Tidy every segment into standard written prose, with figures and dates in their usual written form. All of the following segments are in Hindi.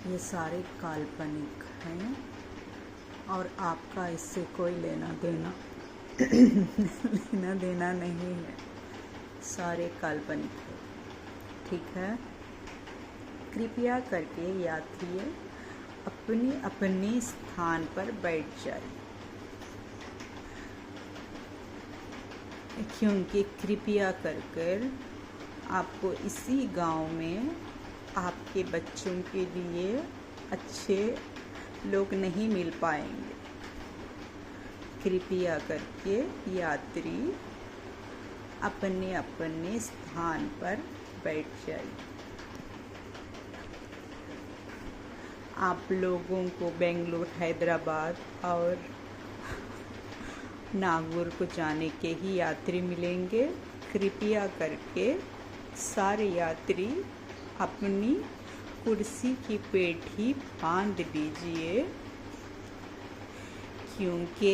ये सारे काल्पनिक हैं और आपका इससे कोई लेना देना लेना देना नहीं है। सारे काल्पनिक है, ठीक है। कृपया करके यात्री अपने अपने स्थान पर बैठ जाइए, क्योंकि कृपया कर आपको इसी गांव में आपके बच्चों के लिए अच्छे लोग नहीं मिल पाएंगे। कृपया करके यात्री अपने अपने स्थान पर बैठ जाइए। आप लोगों को बेंगलुरु, हैदराबाद और नागौर को जाने के ही यात्री मिलेंगे। कृपया करके सारे यात्री अपनी कुर्सी की पेटी बांध लीजिए, क्योंकि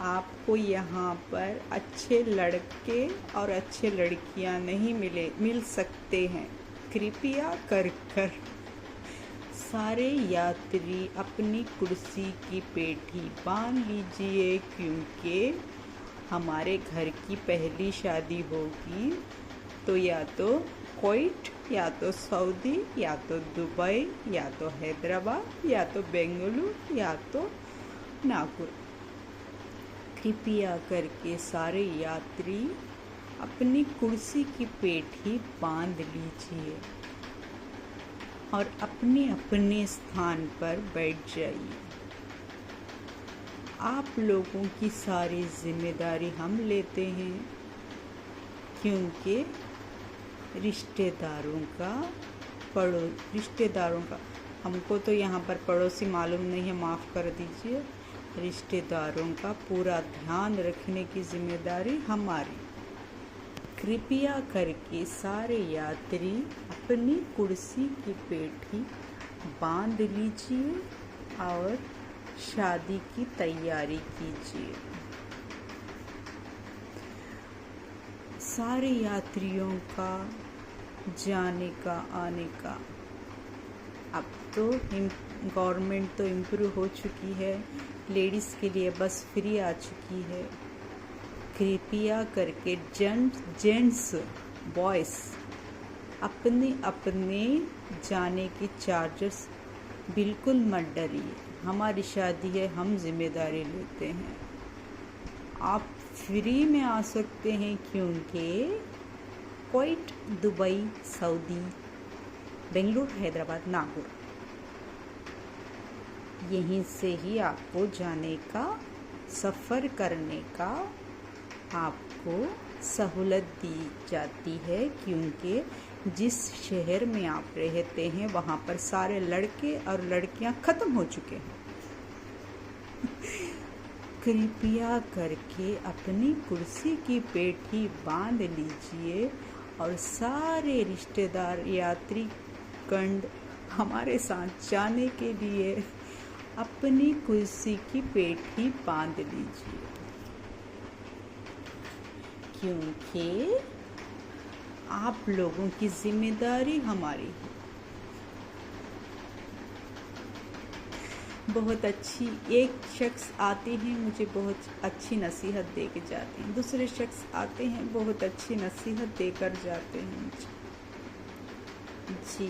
आपको यहाँ पर अच्छे लड़के और अच्छे लड़कियाँ नहीं मिल सकते हैं। कृपया कर सारे यात्री अपनी कुर्सी की पेटी बांध लीजिए, क्योंकि हमारे घर की पहली शादी होगी तो या तो कुवैत, या तो सऊदी, या तो दुबई, या तो हैदराबाद, या तो बेंगलुरु, या तो नागौर। कृपया करके सारे यात्री अपनी कुर्सी की पेटी बांध लीजिए और अपने अपने स्थान पर बैठ जाइए। आप लोगों की सारी जिम्मेदारी हम लेते हैं, क्योंकि रिश्तेदारों का हमको तो यहाँ पर पड़ोसी मालूम नहीं है, माफ़ कर दीजिए। रिश्तेदारों का पूरा ध्यान रखने की जिम्मेदारी हमारी। कृपया करके सारे यात्री अपनी कुर्सी की पेटी बांध लीजिए और शादी की तैयारी कीजिए। सारे यात्रियों का जाने का आने का अब तो गवर्नमेंट तो इम्प्रूव हो चुकी है, लेडीज़ के लिए बस फ्री आ चुकी है। कृपया करके जेंट्स बॉयज़ अपने अपने जाने के चार्जेस बिल्कुल मत डरिए। हमारी शादी है, हम जिम्मेदारी लेते हैं। आप फ्री में आ सकते हैं, क्योंकि Kuwait, Dubai, Saudi, Bengaluru, Hyderabad, Nagaur, यहीं से ही आपको जाने का, सफ़र करने का आपको सहूलत दी जाती है, क्योंकि जिस शहर में आप रहते हैं वहाँ पर सारे लड़के और लड़कियाँ ख़त्म हो चुके हैं। कृपया करके अपनी कुर्सी की पेटी बांध लीजिए और सारे रिश्तेदार यात्री गण हमारे साथ जाने के लिए अपनी कुर्सी की पेटी बांध लीजिए, क्योंकि आप लोगों की जिम्मेदारी हमारी है। बहुत अच्छी एक शख्स आते हैं, मुझे बहुत अच्छी नसीहत दे के जाते हैं। दूसरे शख्स आते हैं, बहुत अच्छी नसीहत देकर जाते हैं मुझे। जी,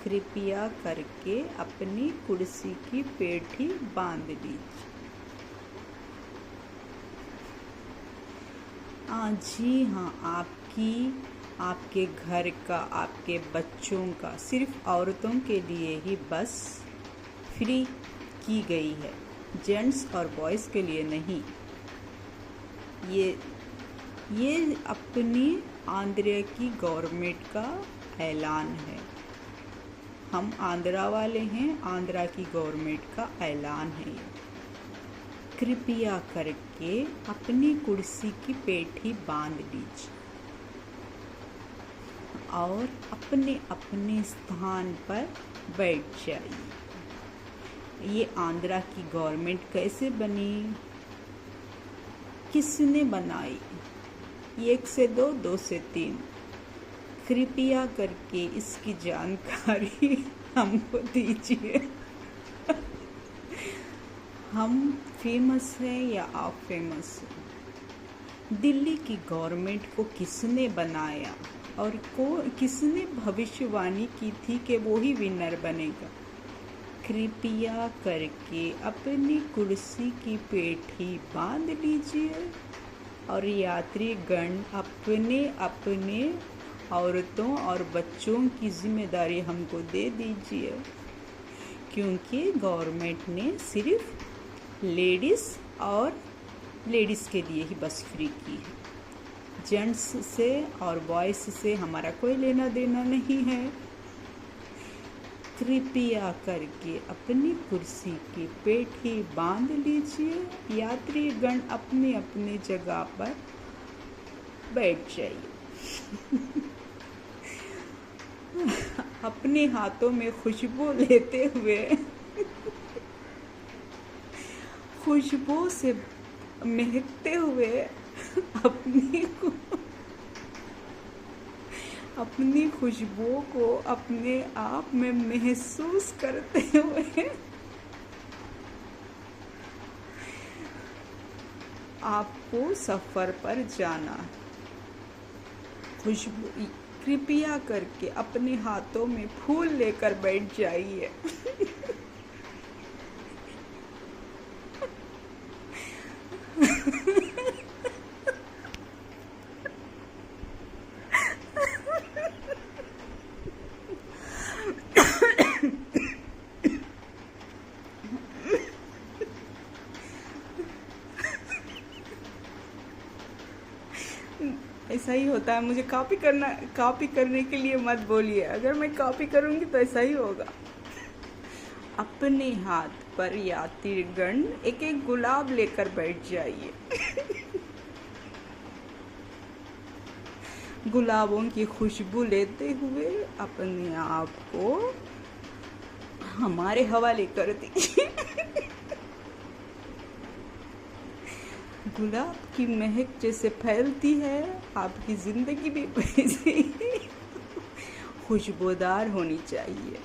कृपया करके अपनी कुर्सी की पेटी बांध लीजिए। जी हाँ, आपके घर का, आपके बच्चों का, सिर्फ औरतों के लिए ही बस फ्री की गई है, जेंट्स और बॉयज़ के लिए नहीं। ये अपनी आंध्र की गवर्नमेंट का ऐलान है। हम आंध्रा वाले हैं, आंध्रा की गवर्नमेंट का ऐलान है ये। कृपया करके अपनी कुर्सी की पेटी बांध लीजिए और अपने अपने स्थान पर बैठ जाइए। ये आंध्रा की गवर्नमेंट कैसे बनी, किसने बनाई? 1 से 2, 2 से 3। कृपया करके इसकी जानकारी हमको दीजिए। हम फेमस हैं या आप फेमस हैं? दिल्ली की गवर्नमेंट को किसने बनाया और किसने भविष्यवाणी की थी कि वो ही विनर बनेगा? कृपया करके अपनी कुर्सी की पेठी बांध लीजिए और यात्रीगण अपने अपने औरतों और बच्चों की जिम्मेदारी हमको दे दीजिए, क्योंकि गवर्नमेंट ने सिर्फ लेडीज़ के लिए ही बस फ्री की है। जेंट्स से और बॉयज़ से हमारा कोई लेना देना नहीं है। कृपया करके अपनी कुर्सी की पेठी बांध लीजिए, यात्रीगण अपने अपने जगह पर बैठ जाइए। अपने हाथों में खुशबू लेते हुए खुशबू से महकते हुए अपनी खुशबू को अपने आप में महसूस करते हुए आपको सफ़र पर जाना। खुशबू कृपया करके अपने हाथों में फूल लेकर बैठ जाइए। ऐसा ही होता है। मुझे कॉपी करने के लिए मत बोलिए। अगर मैं कॉपी करूँगी तो ऐसा ही होगा। अपने हाथ पर यात्रीगण एक एक गुलाब लेकर बैठ जाइए। गुलाबों की खुशबू लेते हुए अपने आप को हमारे हवाले कर दीजिए। गुलाब की महक जैसे फैलती है, आपकी ज़िंदगी भी वैसे ही खुशबूदार होनी चाहिए।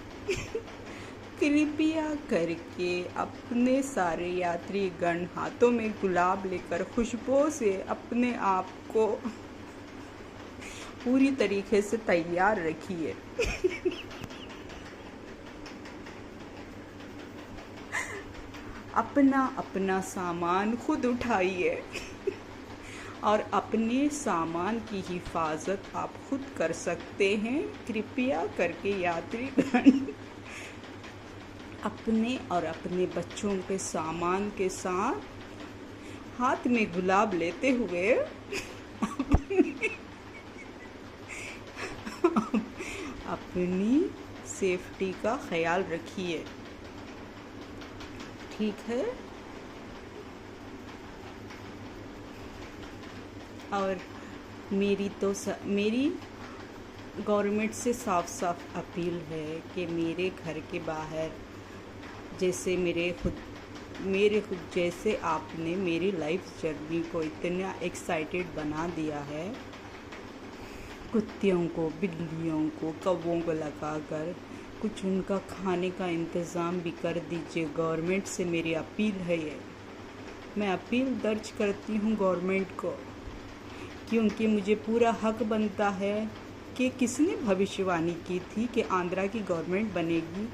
कृपया करके अपने सारे यात्रीगण हाथों में गुलाब लेकर खुशबू से अपने आप को पूरी तरीके से तैयार रखिए। अपना अपना सामान खुद उठाइए और अपने सामान की हिफाजत आप खुद कर सकते हैं। कृपया करके यात्रीगण अपने और अपने बच्चों के सामान के साथ हाथ में गुलाब लेते हुए अपनी सेफ्टी का ख्याल रखिए। ठीक है। और मेरी गवर्नमेंट से साफ साफ अपील है कि मेरे घर के बाहर जैसे मेरे खुद जैसे आपने मेरी लाइफ जर्नी को इतना एक्साइटेड बना दिया है, कुत्तियों को, बिल्लियों को, कौवों को लगाकर कुछ उनका खाने का इंतज़ाम भी कर दीजिए। गवर्नमेंट से मेरी अपील है ये। मैं अपील दर्ज करती हूँ गवर्नमेंट को, क्योंकि मुझे पूरा हक बनता है कि किसने भविष्यवाणी की थी कि आंध्रा की गवर्नमेंट बनेगी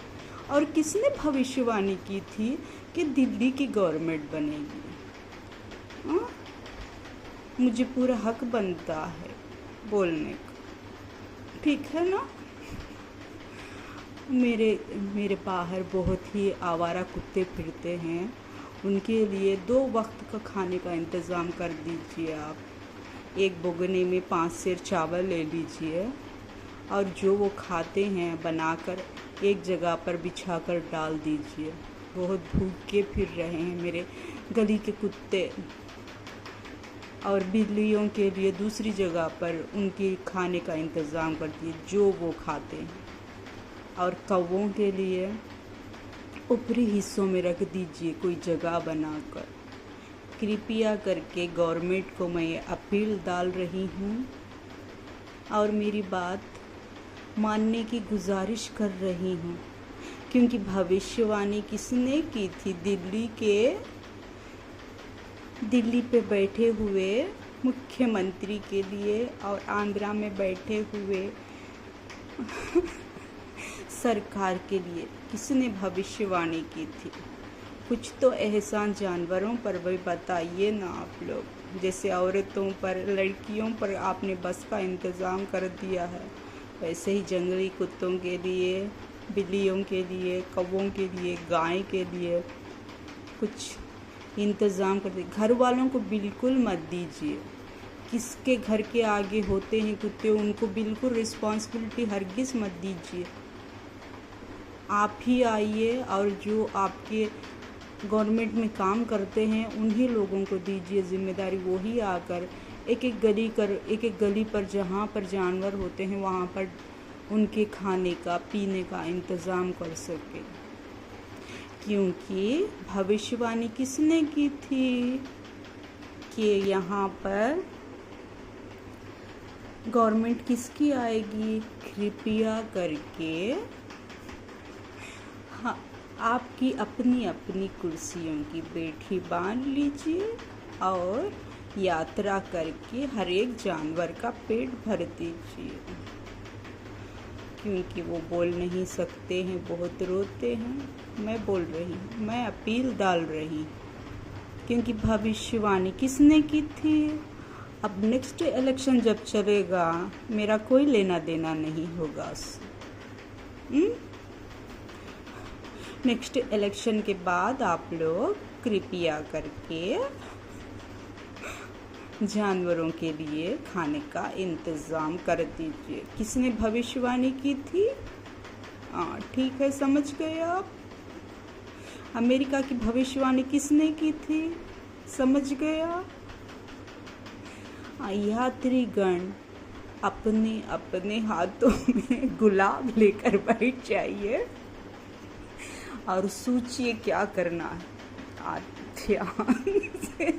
और किसने भविष्यवाणी की थी कि दिल्ली की गवर्नमेंट बनेगी। हाँ? मुझे पूरा हक बनता है बोलने का। ठीक है ना? मेरे बाहर बहुत ही आवारा कुत्ते फिरते हैं, उनके लिए 2 वक्त का खाने का इंतज़ाम कर दीजिए आप। एक बोगने में 5 सेर चावल ले लीजिए और जो वो खाते हैं बनाकर एक जगह पर बिछाकर डाल दीजिए। बहुत भूखे फिर रहे हैं मेरे गली के कुत्ते। और बिल्लियों के लिए दूसरी जगह पर उनकी खाने का इंतज़ाम कर दीजिए जो वो खाते हैं। और कौवों के लिए ऊपरी हिस्सों में रख दीजिए कोई जगह बनाकर। कृपया करके गवर्नमेंट को मैं ये अपील डाल रही हूँ और मेरी बात मानने की गुजारिश कर रही हूँ, क्योंकि भविष्यवाणी किसने की थी? दिल्ली पे बैठे हुए मुख्यमंत्री के लिए और आंध्रा में बैठे हुए सरकार के लिए किसने भविष्यवाणी की थी? कुछ तो एहसान जानवरों पर भी बताइए ना आप लोग। जैसे औरतों पर, लड़कियों पर आपने बस का इंतज़ाम कर दिया है, वैसे ही जंगली कुत्तों के लिए, बिल्लियों के लिए, कौवों के लिए, गाय के लिए कुछ इंतज़ाम कर दीजिए। घर वालों को बिल्कुल मत दीजिए। किसके घर के आगे होते हैं कुत्ते, उनको बिल्कुल रिस्पॉन्सिबिलिटी हरगिज़ मत दीजिए। आप ही आइए और जो आपके गवर्नमेंट में काम करते हैं उन्हीं लोगों को दीजिए जिम्मेदारी। वो ही आकर एक एक गली पर जहाँ पर जानवर होते हैं वहाँ पर उनके खाने का, पीने का इंतज़ाम कर सके। क्योंकि भविष्यवाणी किसने की थी कि यहाँ पर गवर्नमेंट किसकी आएगी? कृपया करके हाँ, आपकी अपनी अपनी कुर्सियों की बेठी बांध लीजिए और यात्रा करके हर एक जानवर का पेट भर दीजिए। क्योंकि वो बोल नहीं सकते हैं, बहुत रोते हैं। मैं बोल रही हूँ, मैं अपील डाल रही हूँ, क्योंकि भविष्यवाणी किसने की थी? अब नेक्स्ट इलेक्शन जब चलेगा मेरा कोई लेना देना नहीं होगा उससे। नेक्स्ट इलेक्शन के बाद आप लोग कृपया करके जानवरों के लिए खाने का इंतज़ाम कर दीजिए। किसने भविष्यवाणी की थी? हाँ ठीक है, समझ गए आप। अमेरिका की भविष्यवाणी किसने की थी? समझ गए आप। यात्रीगण अपने अपने हाथों में गुलाब लेकर बैठ जाइए और सोचिए क्या करना है। ध्यान से,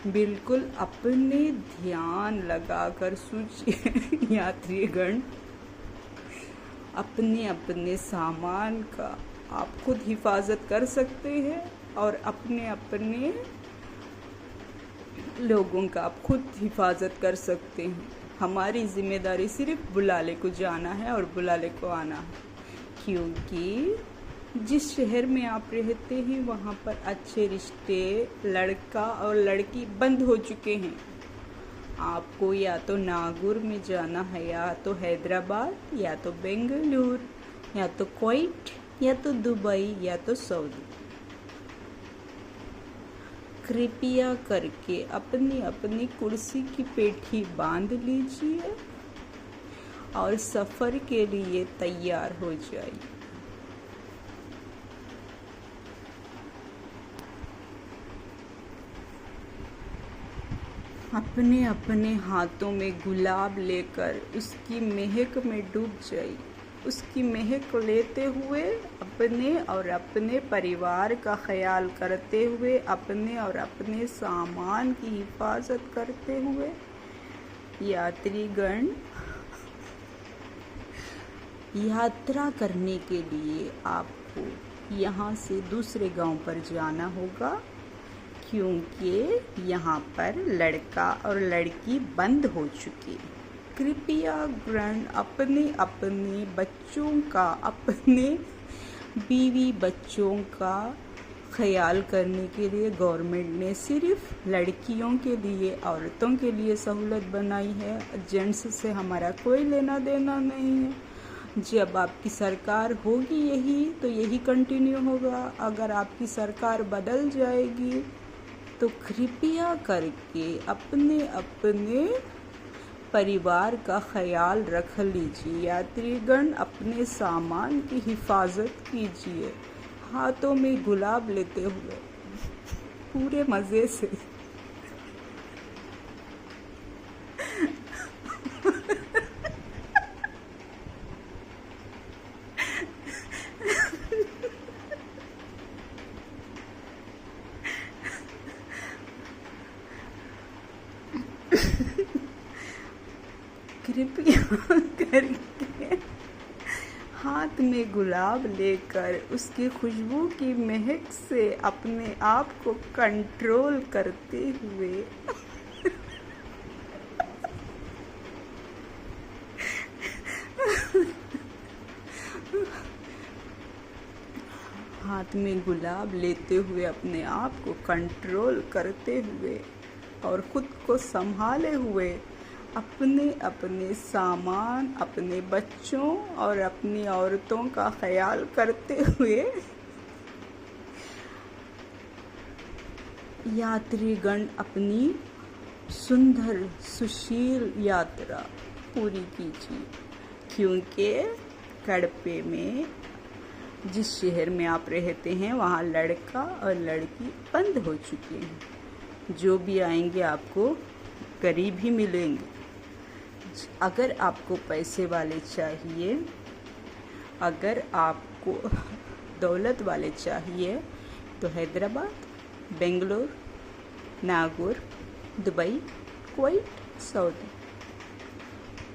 बिल्कुल अपने ध्यान लगाकर सोचिए। यात्रीगण अपने अपने सामान का आप खुद हिफाजत कर सकते हैं और अपने अपने लोगों का आप खुद हिफाजत कर सकते हैं। हमारी जिम्मेदारी सिर्फ बुलाले को जाना है और बुलाले को आना है। क्योंकि जिस शहर में आप रहते हैं वहाँ पर अच्छे रिश्ते, लड़का और लड़की बंद हो चुके हैं। आपको या तो नागौर में जाना है, या तो हैदराबाद, या तो बेंगलुरु, या तो कुवैत, या तो दुबई, या तो सऊदी। कृपया करके अपनी अपनी कुर्सी की पेठी बांध लीजिए और सफ़र के लिए तैयार हो जाइए। अपने अपने हाथों में गुलाब लेकर उसकी महक में डूब जाइए। उसकी महक लेते हुए अपने और अपने परिवार का ख्याल करते हुए, अपने और अपने सामान की हिफाजत करते हुए यात्रीगण यात्रा करने के लिए आपको यहाँ से दूसरे गांव पर जाना होगा। क्योंकि यहाँ पर लड़का और लड़की बंद हो चुके। कृपया ग्रहण अपने अपने बच्चों का, अपने बीवी बच्चों का ख्याल करने के लिए गवर्नमेंट ने सिर्फ लड़कियों के लिए, औरतों के लिए सहूलत बनाई है। जेंट्स से हमारा कोई लेना देना नहीं है। जब आपकी सरकार होगी यही तो यही कंटिन्यू होगा। अगर आपकी सरकार बदल जाएगी तो कृपया करके अपने अपने परिवार का ख्याल रख लीजिए। यात्रीगण अपने सामान की हिफाजत कीजिए, हाथों में गुलाब लेते हुए पूरे मज़े से। करके हाथ में गुलाब लेकर उसकी खुशबू की महक से अपने आप को कंट्रोल करते हुए हाथ में गुलाब लेते हुए अपने आप को कंट्रोल करते हुए और खुद को संभाले हुए अपने अपने सामान, अपने बच्चों और अपनी औरतों का ख्याल करते हुए यात्रीगण अपनी सुंदर सुशील यात्रा पूरी कीजिए, क्योंकि कड़पे में जिस शहर में आप रहते हैं वहाँ लड़का और लड़की बंद हो चुके हैं। जो भी आएंगे आपको गरीब ही मिलेंगे। अगर आपको पैसे वाले चाहिए, अगर आपको दौलत वाले चाहिए तो Hyderabad, Bangalore, Nagaur, Dubai, Kuwait, Saudi.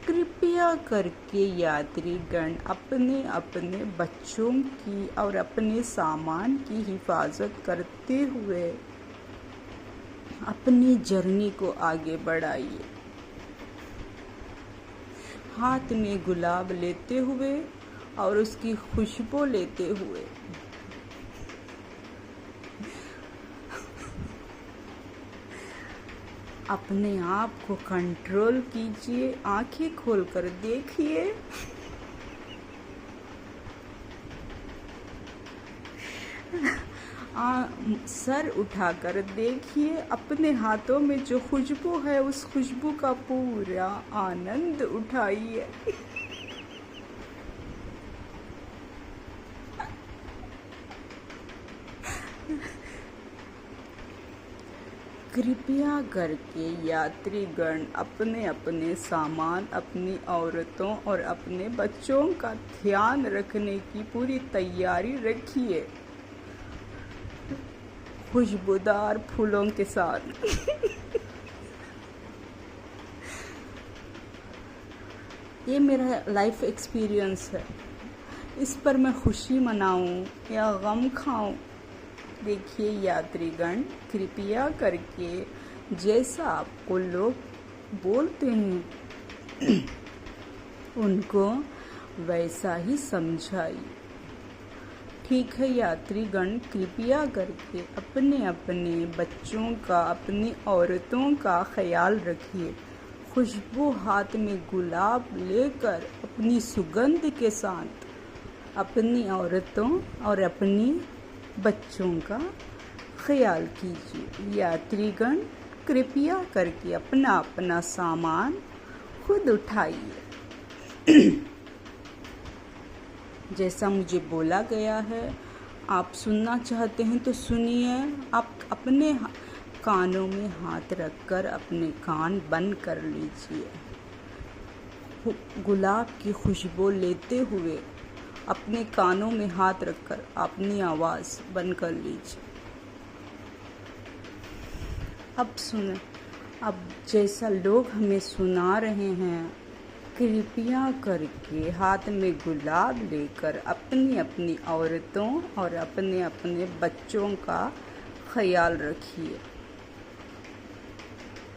कृपया करके यात्रीगण अपने अपने बच्चों की और अपने सामान की हिफाजत करते हुए अपनी जर्नी को आगे बढ़ाइए। हाथ में गुलाब लेते हुए और उसकी खुशबू लेते हुए अपने आप को कंट्रोल कीजिए। आंखें खोलकर देखिए, सर उठाकर देखिए। अपने हाथों में जो खुशबू है उस खुशबू का पूरा आनंद उठाइए। कृपया करके यात्रीगण अपने अपने सामान, अपनी औरतों और अपने बच्चों का ध्यान रखने की पूरी तैयारी रखिए, खुशबूदार फूलों के साथ। ये मेरा लाइफ एक्सपीरियंस है। इस पर मैं खुशी मनाऊं या गम खाऊं, देखिए यात्रीगण, कृपया करके जैसा आपको लोग बोलते हैं उनको वैसा ही समझाइए। ठीक है यात्रीगण, कृपया करके अपने अपने बच्चों का, अपनी औरतों का ख्याल रखिए। खुशबू हाथ में गुलाब लेकर अपनी सुगंध के साथ अपनी औरतों और अपनी बच्चों का ख्याल कीजिए। यात्रीगण, कृपया करके अपना अपना सामान खुद उठाइए। जैसा मुझे बोला गया है, आप सुनना चाहते हैं तो सुनिए। आप अपने कानों में हाथ रखकर अपने कान बंद कर लीजिए। गुलाब की खुशबू लेते हुए अपने कानों में हाथ रखकर अपनी आवाज़ बंद कर लीजिए। अब सुने, अब जैसा लोग हमें सुना रहे हैं, कृपया करके हाथ में गुलाब लेकर अपनी अपनी औरतों और अपने अपने बच्चों का ख्याल रखिए।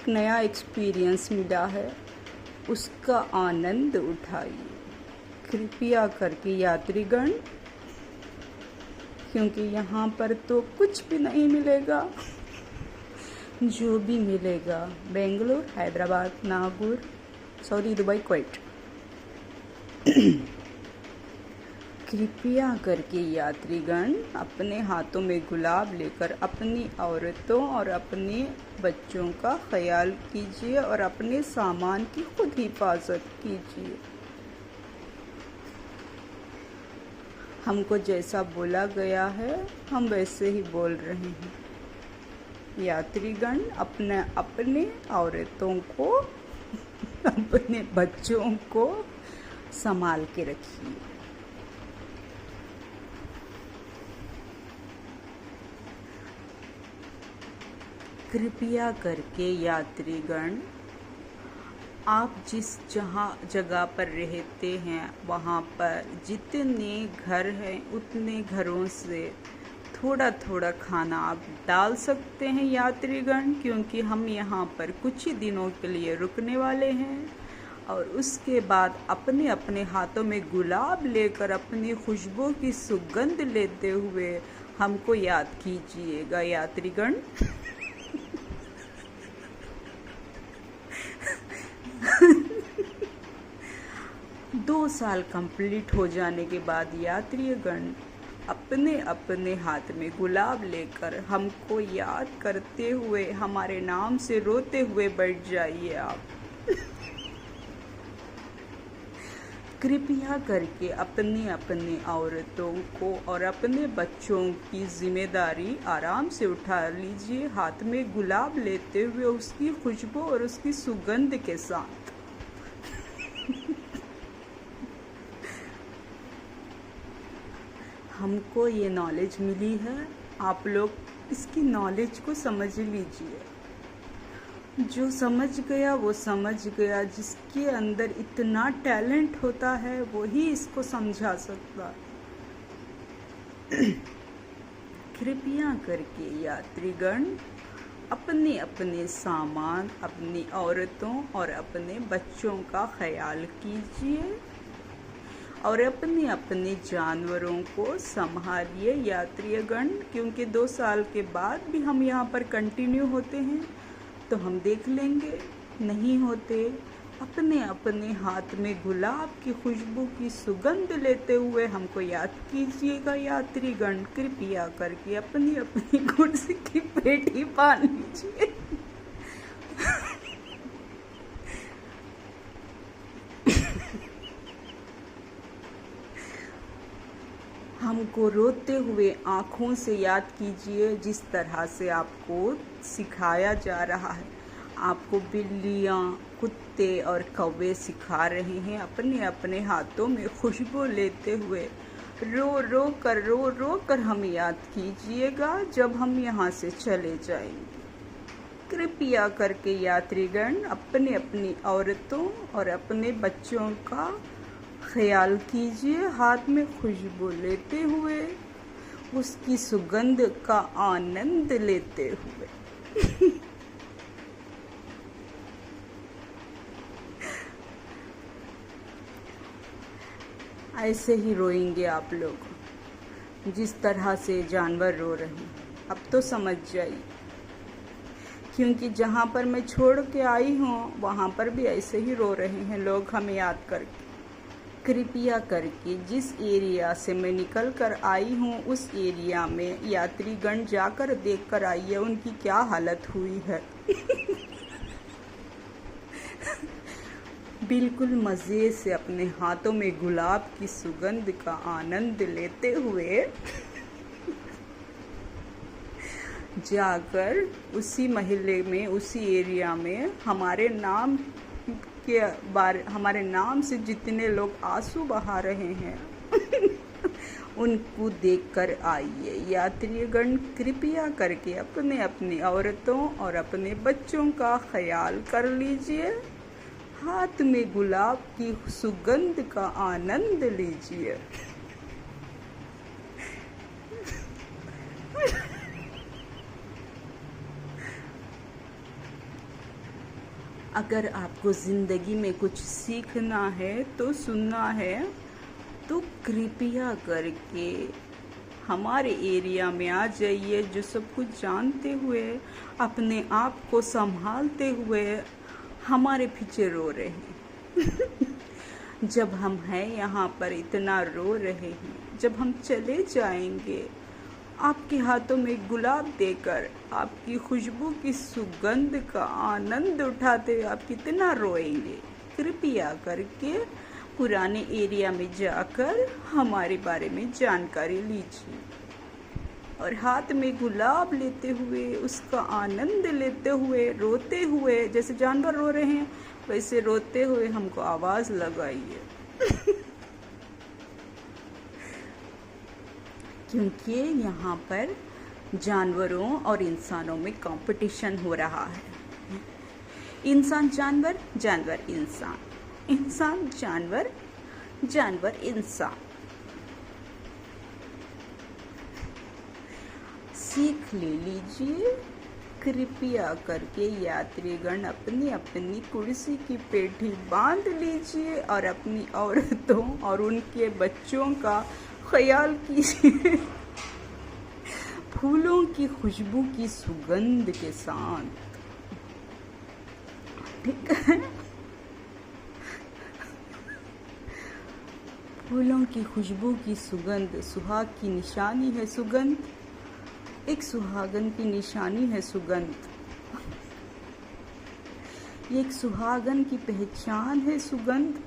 नया एक्सपीरियंस मिला है, उसका आनंद उठाइए। कृपया करके यात्रीगण, क्योंकि यहाँ पर तो कुछ भी नहीं मिलेगा। जो भी मिलेगा Bangalore, Hyderabad, Nagaur, Saudi, Dubai, Kuwait. कृपया करके यात्रीगण अपने हाथों में गुलाब लेकर अपनी औरतों और अपने बच्चों का ख्याल कीजिए और अपने सामान की खुद हिफाजत कीजिए। हमको जैसा बोला गया है हम वैसे ही बोल रहे हैं। यात्रीगण, अपने अपने औरतों को अपने बच्चों को संभाल के रखिए। कृपया करके यात्रीगण आप जिस जगह पर रहते हैं वहाँ पर जितने घर हैं उतने घरों से थोड़ा थोड़ा खाना आप डाल सकते हैं यात्रीगण, क्योंकि हम यहाँ पर कुछ ही दिनों के लिए रुकने वाले हैं। और उसके बाद अपने अपने हाथों में गुलाब लेकर अपनी खुशबू की सुगंध लेते हुए हमको याद कीजिएगा यात्रीगण। 2 साल कंप्लीट हो जाने के बाद यात्रीगण अपने अपने हाथ में गुलाब लेकर हमको याद करते हुए हमारे नाम से रोते हुए बैठ जाइए आप। कृपया करके अपनी अपनी औरतों को और अपने बच्चों की जिम्मेदारी आराम से उठा लीजिए, हाथ में गुलाब लेते हुए उसकी खुशबू और उसकी सुगंध के साथ। हमको ये नॉलेज मिली है, आप लोग इसकी नॉलेज को समझ लीजिए। जो समझ गया वो समझ गया, जिसके अंदर इतना टैलेंट होता है वो ही इसको समझा सकता है। कृपया करके यात्रीगण अपने अपने सामान, अपनी औरतों और अपने बच्चों का ख्याल कीजिए और अपने अपने जानवरों को संभालिए यात्रीगण, क्योंकि 2 साल के बाद भी हम यहाँ पर कंटिन्यू होते हैं तो हम देख लेंगे, नहीं होते अपने अपने हाथ में गुलाब की खुशबू की सुगंध लेते हुए हमको याद कीजिएगा यात्रीगण। कृपया करके अपनी अपनी कुर्सी की पेटी बांध लीजिए। हमको रोते हुए आँखों से याद कीजिए, जिस तरह से आपको सिखाया जा रहा है। आपको बिल्लियाँ, कुत्ते और कौवे सिखा रहे हैं अपने अपने हाथों में खुशबू लेते हुए। रो रो कर हमें याद कीजिएगा जब हम यहाँ से चले जाएंगे। कृपया करके यात्रीगण अपने अपनी औरतों और अपने बच्चों का ख्याल कीजिए, हाथ में खुशबू लेते हुए, उसकी सुगंध का आनंद लेते हुए। ऐसे ही रोएंगे आप लोग जिस तरह से जानवर रो रहे हैं। अब तो समझ जाइए, क्योंकि जहाँ पर मैं छोड़ के आई हूँ वहाँ पर भी ऐसे ही रो रहे हैं लोग हमें याद करके। कृपया करके जिस एरिया से मैं निकल कर आई हूँ उस एरिया में यात्रीगण जाकर देख कर आइए उनकी क्या हालत हुई है। बिल्कुल मज़े से अपने हाथों में गुलाब की सुगंध का आनंद लेते हुए जाकर उसी मोहल्ले में, उसी एरिया में हमारे नाम से जितने लोग आंसू बहा रहे हैं उनको देखकर आइए यात्रीगण। कृपया करके अपने अपनी औरतों और अपने बच्चों का ख्याल कर लीजिए, हाथ में गुलाब की सुगंध का आनंद लीजिए। अगर आपको ज़िंदगी में कुछ सीखना है तो सुनना है तो कृपया करके हमारे एरिया में आ जाइए, जो सब कुछ जानते हुए अपने आप को संभालते हुए हमारे पीछे रो रहे हैं। जब हम हैं यहाँ पर इतना रो रहे हैं, जब हम चले जाएंगे आपके हाथों में गुलाब देकर आपकी खुशबू की सुगंध का आनंद उठाते हुए आप कितना रोएंगे। कृपया करके पुराने एरिया में जाकर हमारे बारे में जानकारी लीजिए और हाथ में गुलाब लेते हुए, उसका आनंद लेते हुए, रोते हुए, जैसे जानवर रो रहे हैं वैसे रोते हुए हमको आवाज़ लगाइए। क्योंकि यहाँ पर जानवरों और इंसानों में कंपटीशन हो रहा है। इंसान जानवर, जानवर इंसान, इंसान जानवर, जानवर इंसान। सीख ले लीजिए, कृपया करके यात्रीगण अपनी अपनी कुर्सी की पेटी बांध लीजिए और अपनी औरतों और उनके बच्चों का ख्याल कीजिए फूलों की खुशबू की सुगंध के साथ। ठीक है, फूलों की खुशबू की सुगंध सुहाग की निशानी है। सुगंध एक सुहागन की निशानी है। सुगंध ये एक सुहागन की पहचान है। सुगंध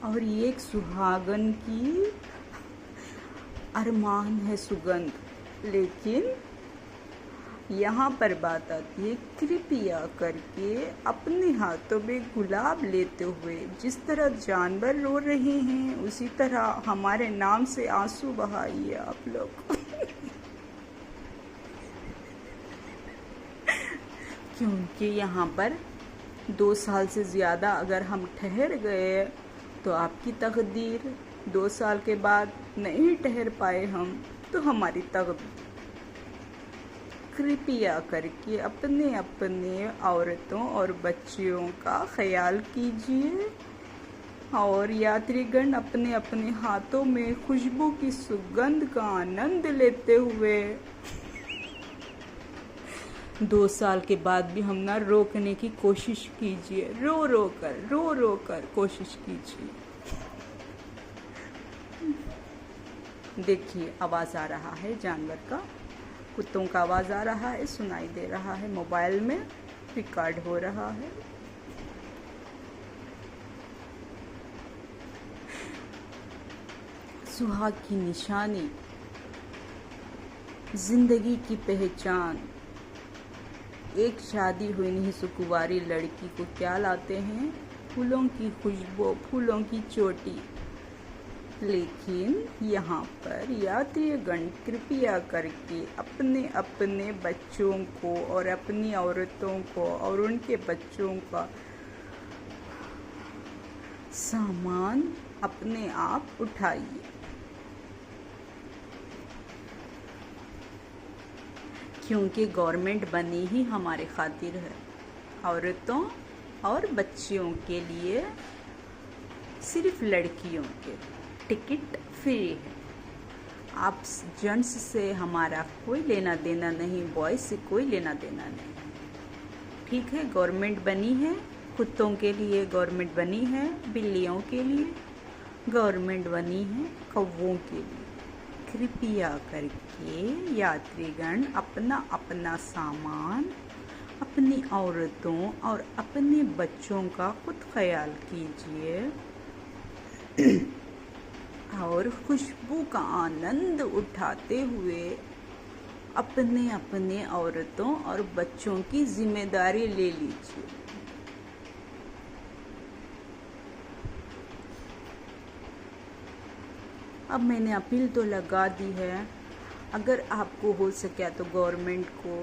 और ये एक सुहागन की अरमान है। सुगंध। लेकिन यहाँ पर बात आती है, कृपया करके अपने हाथों में गुलाब लेते हुए जिस तरह जानवर रो रहे हैं उसी तरह हमारे नाम से आंसू बहाइए आप लोग क्योंकि यहाँ पर 2 साल से ज़्यादा अगर हम ठहर गए तो आपकी तकदीर, 2 साल के बाद नहीं ठहर पाए हम तो हमारी तकदीर। कृपया करके अपने अपने औरतों और बच्चियों का ख्याल कीजिए और यात्रीगण अपने अपने हाथों में खुशबू की सुगंध का आनंद लेते हुए 2 साल के बाद भी हम ना रोकने की कोशिश कीजिए। रो रो कर कोशिश कीजिए। देखिए आवाज़ आ रहा है जानवर का, कुत्तों का आवाज़ आ रहा है, सुनाई दे रहा है, मोबाइल में रिकॉर्ड हो रहा है। सुहाग की निशानी, जिंदगी की पहचान। एक शादी हुई नहीं सुकुवारी लड़की को क्या लाते हैं? फूलों की खुशबू, फूलों की चोटी। लेकिन यहाँ पर यात्रीगण कृपया करके अपने अपने बच्चों को और अपनी औरतों को और उनके बच्चों का सामान अपने आप उठाइए। क्योंकि गवर्नमेंट बनी ही हमारे खातिर है। औरतों और बच्चियों के लिए, सिर्फ लड़कियों के टिकट फ्री है। आप जेंट्स से हमारा कोई लेना देना नहीं, बॉयज़ से कोई लेना देना नहीं। ठीक है, गवर्नमेंट बनी है कुत्तों के लिए, गवर्नमेंट बनी है बिल्लियों के लिए, गवर्नमेंट बनी है कौवों के लिए। कृपया करके यात्रीगण अपना अपना सामान अपनी औरतों और अपने बच्चों का खुद ख्याल कीजिए और खुशबू का आनंद उठाते हुए अपने अपने औरतों और बच्चों की जिम्मेदारी ले लीजिए। अब मैंने अपील तो लगा दी है, अगर आपको हो सके तो गवर्नमेंट को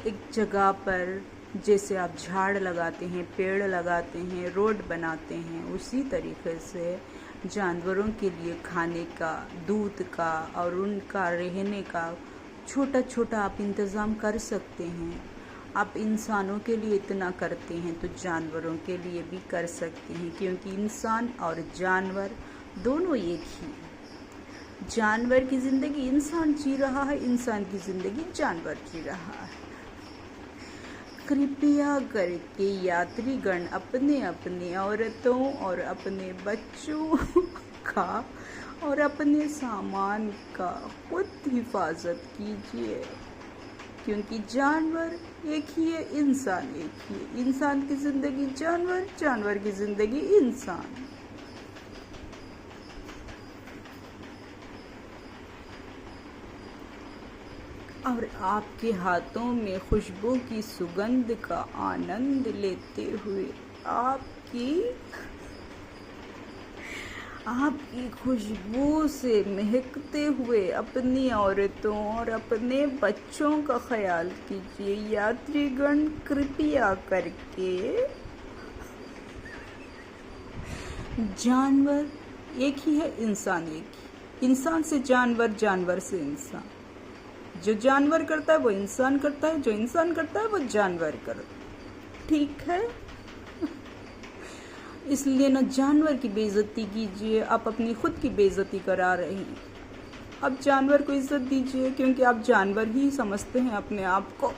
एक जगह पर, जैसे आप झाड़ लगाते हैं, पेड़ लगाते हैं, रोड बनाते हैं, उसी तरीके से जानवरों के लिए खाने का, दूध का और उनका रहने का छोटा छोटा आप इंतज़ाम कर सकते हैं। आप इंसानों के लिए इतना करते हैं तो जानवरों के लिए भी कर सकते हैं, क्योंकि इंसान और जानवर दोनों एक ही। जानवर की ज़िंदगी इंसान जी रहा है, इंसान की ज़िंदगी जानवर जी रहा है। कृपया करके यात्रीगण अपने अपने औरतों और अपने बच्चों का और अपने सामान का खुद हिफाजत कीजिए, क्योंकि जानवर एक ही है, इंसान एक ही है। इंसान की ज़िंदगी जानवर, जानवर की ज़िंदगी इंसान। और आपके हाथों में खुशबू की सुगंध का आनंद लेते हुए आपकी खुशबू से महकते हुए अपनी औरतों और अपने बच्चों का ख्याल कीजिए। यात्रीगण कृपया करके, जानवर एक ही है, इंसान एक ही। इंसान से जानवर, जानवर से इंसान। जो जानवर करता है वो इंसान करता है, जो इंसान करता है वो जानवर करता है। ठीक है? इसलिए ना जानवर की बेइज्जती कीजिए, आप अपनी खुद की बेइज्जती करा रहे हैं। आप जानवर को इज्जत दीजिए, क्योंकि आप जानवर ही समझते हैं अपने आप को।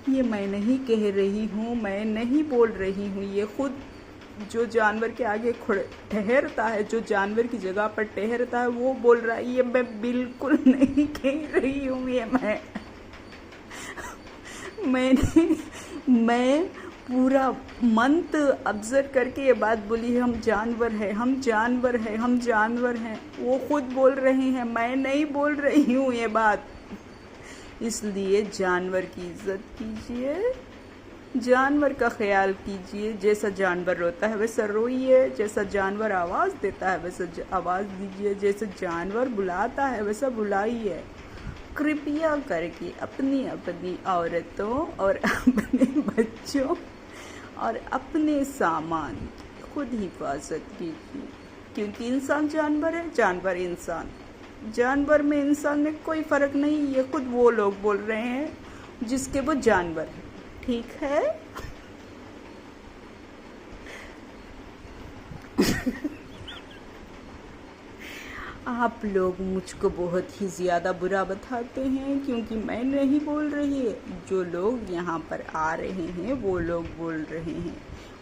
ये मैं नहीं कह रही हूँ, मैं नहीं बोल रही हूँ, ये खुद जो जानवर के आगे ठहरता है, जो जानवर की जगह पर ठहरता है, वो बोल रहा है। ये मैं बिल्कुल नहीं कह रही हूँ, ये मैं पूरा मंथ ऑब्जर्व करके ये बात बोली है। हम जानवर हैं, हम जानवर हैं, हम जानवर हैं। वो खुद बोल रहे हैं, मैं नहीं बोल रही हूँ ये बात। इसलिए जानवर की इज्जत कीजिए, जानवर का ख्याल कीजिए। जैसा जानवर रोता है वैसा रोइए, जैसा जानवर आवाज़ देता है वैसा आवाज़ दीजिए, जैसा जानवर बुलाता है वैसा बुलाइए। कृपया करके अपनी अपनी औरतों और अपने बच्चों और अपने सामान की खुद हिफाजत कीजिए, क्योंकि इंसान जानवर है, जानवर इंसान। जानवर में इंसान में कोई फ़र्क नहीं। ये खुद वो लोग बोल रहे हैं जिसके वो जानवर है। ठीक है? आप लोग मुझको बहुत ही ज़्यादा बुरा बताते हैं, क्योंकि मैं नहीं बोल रही। जो लोग यहाँ पर आ रहे हैं वो लोग बोल रहे हैं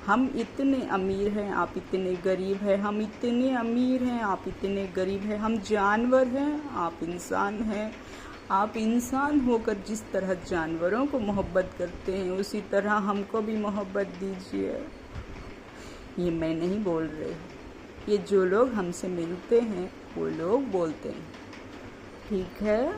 हम इतने अमीर हैं, आप इतने गरीब हैं। हम इतने अमीर हैं, आप इतने गरीब हैं। हम जानवर हैं, आप इंसान हैं। आप इंसान होकर जिस तरह जानवरों को मोहब्बत करते हैं, उसी तरह हमको भी मोहब्बत दीजिए। ये मैं नहीं बोल रही, ये जो लोग हमसे मिलते हैं वो लोग बोलते हैं। ठीक है?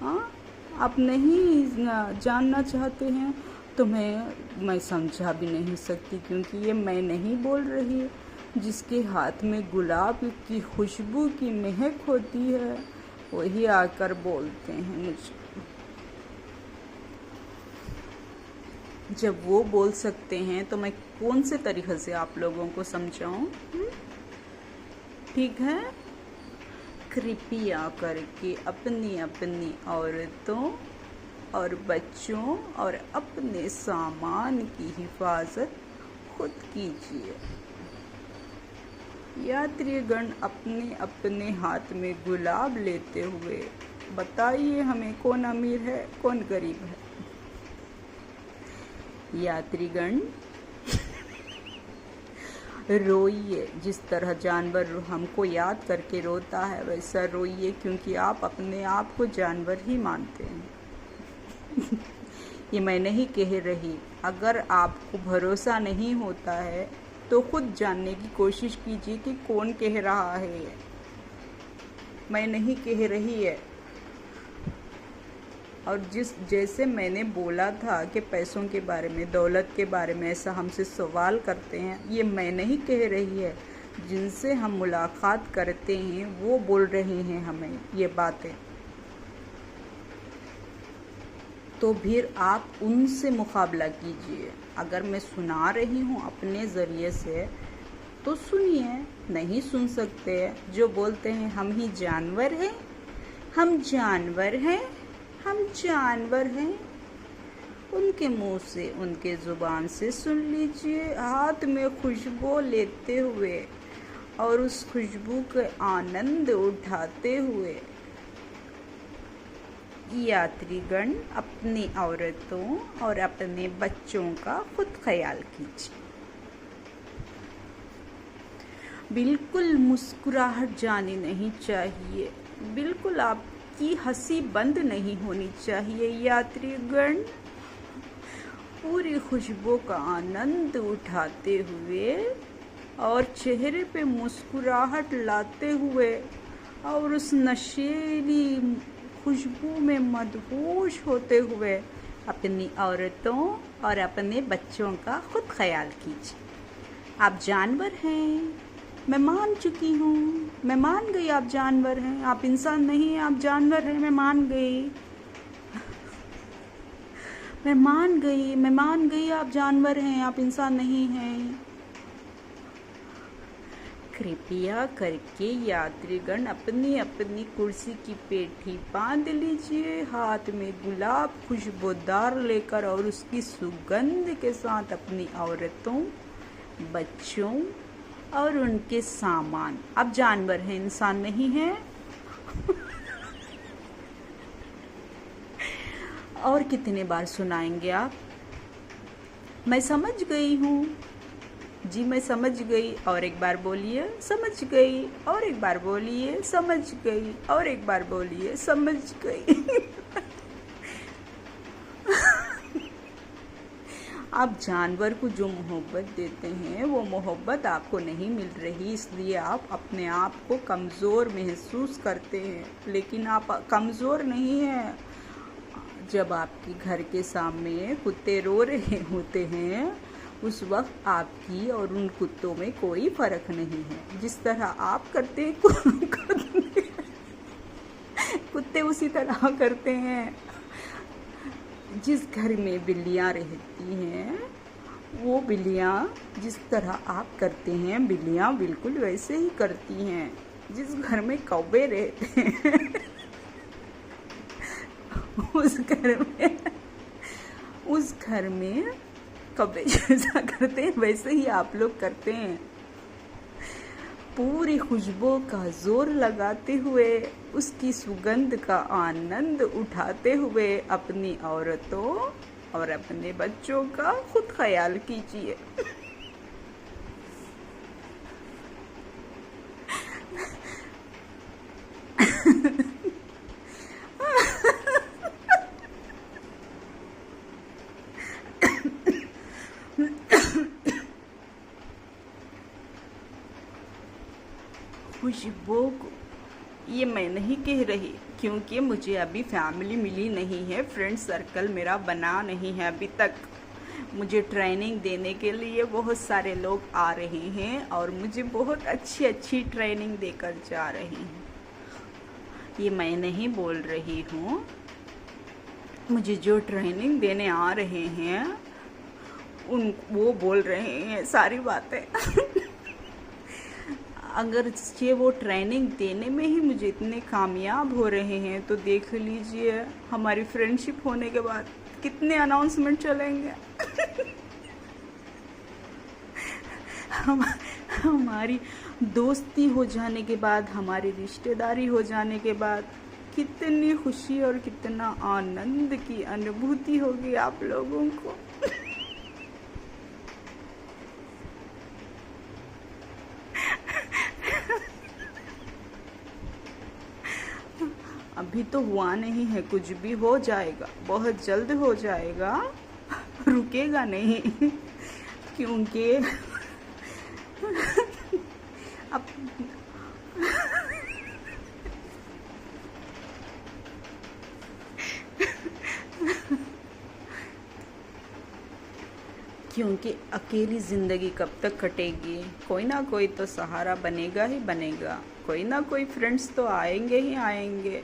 हाँ, आप नहीं जानना चाहते हैं तो मैं समझा भी नहीं सकती, क्योंकि ये मैं नहीं बोल रही। जिसके हाथ में गुलाब की खुशबू की महक होती है वही आकर बोलते हैं मुझे। जब वो बोल सकते हैं तो मैं कौन से तरीके से आप लोगों को समझाऊं? ठीक है? कृपया करके अपनी अपनी औरतों और बच्चों और अपने सामान की हिफाजत खुद कीजिए। यात्रीगण अपने अपने हाथ में गुलाब लेते हुए बताइए हमें कौन अमीर है, कौन गरीब है? यात्रीगण रोइए, जिस तरह जानवर हमको याद करके रोता है वैसा रोइए, क्योंकि आप अपने आप को जानवर ही मानते हैं। ये मैं नहीं कह रही। अगर आपको भरोसा नहीं होता है तो खुद जानने की कोशिश कीजिए कि कौन कह रहा है ये। मैं नहीं कह रही है। और जैसे मैंने बोला था कि पैसों के बारे में, दौलत के बारे में ऐसा हमसे सवाल करते हैं, ये मैं नहीं कह रही है। जिनसे हम मुलाकात करते हैं वो बोल रहे हैं हमें ये बातें। तो फिर आप उनसे मुकाबला कीजिए। अगर मैं सुना रही हूँ अपने ज़रिए से तो सुनिए। नहीं सुन सकते जो बोलते हैं हम ही जानवर हैं, हम जानवर हैं, हम जानवर हैं, उनके मुंह से, उनके ज़ुबान से सुन लीजिए। हाथ में खुशबू लेते हुए और उस खुशबू का आनंद उठाते हुए यात्रीगण अपनी औरतों और अपने बच्चों का खुद ख्याल कीजिए। बिल्कुल मुस्कुराहट जानी नहीं चाहिए, बिल्कुल आपकी हंसी बंद नहीं होनी चाहिए। यात्रीगण पूरी खुशबू का आनंद उठाते हुए और चेहरे पे मुस्कुराहट लाते हुए और उस नशीली खुशबू में मदहोश होते हुए अपनी औरतों और अपने बच्चों का खुद ख्याल कीजिए। आप जानवर हैं, मैं मान चुकी हूँ, मैं मान गई आप जानवर हैं, आप इंसान नहीं हैं, आप जानवर हैं, मैं मान गई, मैं मान गई आप जानवर हैं, आप इंसान नहीं हैं। कृपया करके यात्रीगण अपनी अपनी कुर्सी की पेठी बांध लीजिए, हाथ में गुलाब खुशबूदार लेकर और उसकी सुगंध के साथ अपनी औरतों, बच्चों और उनके सामान। अब जानवर हैं, इंसान नहीं हैं। और कितने बार सुनाएंगे आप? मैं समझ गई हूँ जी, मैं समझ गई। और एक बार बोलिए, समझ गई। और एक बार बोलिए, समझ गई। और एक बार बोलिए, समझ गई। आप जानवर को जो मोहब्बत देते हैं वो मोहब्बत आपको नहीं मिल रही, इसलिए आप अपने आप को कमज़ोर महसूस करते हैं। लेकिन आप कमज़ोर नहीं हैं। जब आपके घर के सामने कुत्ते रो रहे होते हैं उस वक्त आपकी और उन कुत्तों में कोई फ़र्क नहीं है। जिस तरह आप करते हैं कुत्ते उसी तरह करते हैं। जिस घर में बिल्लियाँ रहती हैं वो बिल्लियाँ जिस तरह आप करते हैं बिल्लियाँ बिल्कुल वैसे ही करती हैं। जिस घर में कौवे रहते हैं उस घर में कौवे जैसा करते हैं वैसे ही आप लोग करते हैं। पूरी खुशबू का जोर लगाते हुए, उसकी सुगंध का आनंद उठाते हुए अपनी औरतों और अपने बच्चों का खुद ख्याल कीजिए। खुशबू ये मैं नहीं कह रही, क्योंकि मुझे अभी फैमिली मिली नहीं है, फ्रेंड सर्कल मेरा बना नहीं है अभी तक। मुझे ट्रेनिंग देने के लिए बहुत सारे लोग आ रहे हैं और मुझे बहुत अच्छी अच्छी ट्रेनिंग देकर जा रहे हैं। ये मैं नहीं बोल रही हूँ। मुझे जो ट्रेनिंग देने आ रहे हैं वो बोल रहे हैं सारी बातें। अगर ये वो ट्रेनिंग देने में ही मुझे इतने कामयाब हो रहे हैं तो देख लीजिए हमारी फ्रेंडशिप होने के बाद कितने अनाउंसमेंट चलेंगे। हमारी दोस्ती हो जाने के बाद, हमारी रिश्तेदारी हो जाने के बाद कितनी खुशी और कितना आनंद की अनुभूति होगी आप लोगों को। अभी तो हुआ नहीं है, कुछ भी हो जाएगा, बहुत जल्द हो जाएगा, रुकेगा नहीं। क्योंकि अब क्योंकि अकेली ज़िंदगी कब तक कटेगी? कोई ना कोई तो सहारा बनेगा ही बनेगा, कोई ना कोई फ्रेंड्स तो आएंगे ही आएंगे,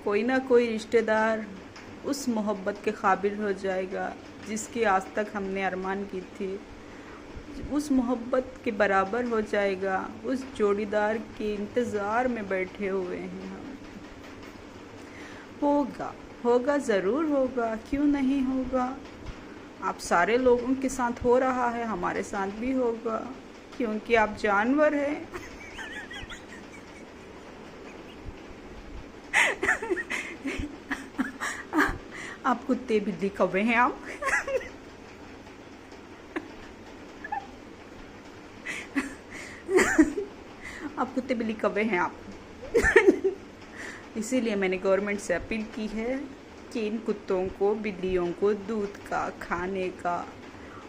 कोई ना कोई रिश्तेदार उस मोहब्बत के काबिल हो जाएगा जिसकी आज तक हमने अरमान की थी, उस मोहब्बत के बराबर हो जाएगा। उस जोड़ीदार के इंतज़ार में बैठे हुए हैं हम। होगा ज़रूर होगा, क्यों नहीं होगा? आप सारे लोगों के साथ हो रहा है, हमारे साथ भी होगा, क्योंकि आप जानवर हैं। आप कुत्ते बिल्ली कौवे हैं आप। आप कुत्ते बिल्ली कौवे हैं आप। इसीलिए मैंने गवर्नमेंट से अपील की है कि इन कुत्तों को, बिल्लियों को दूध का, खाने का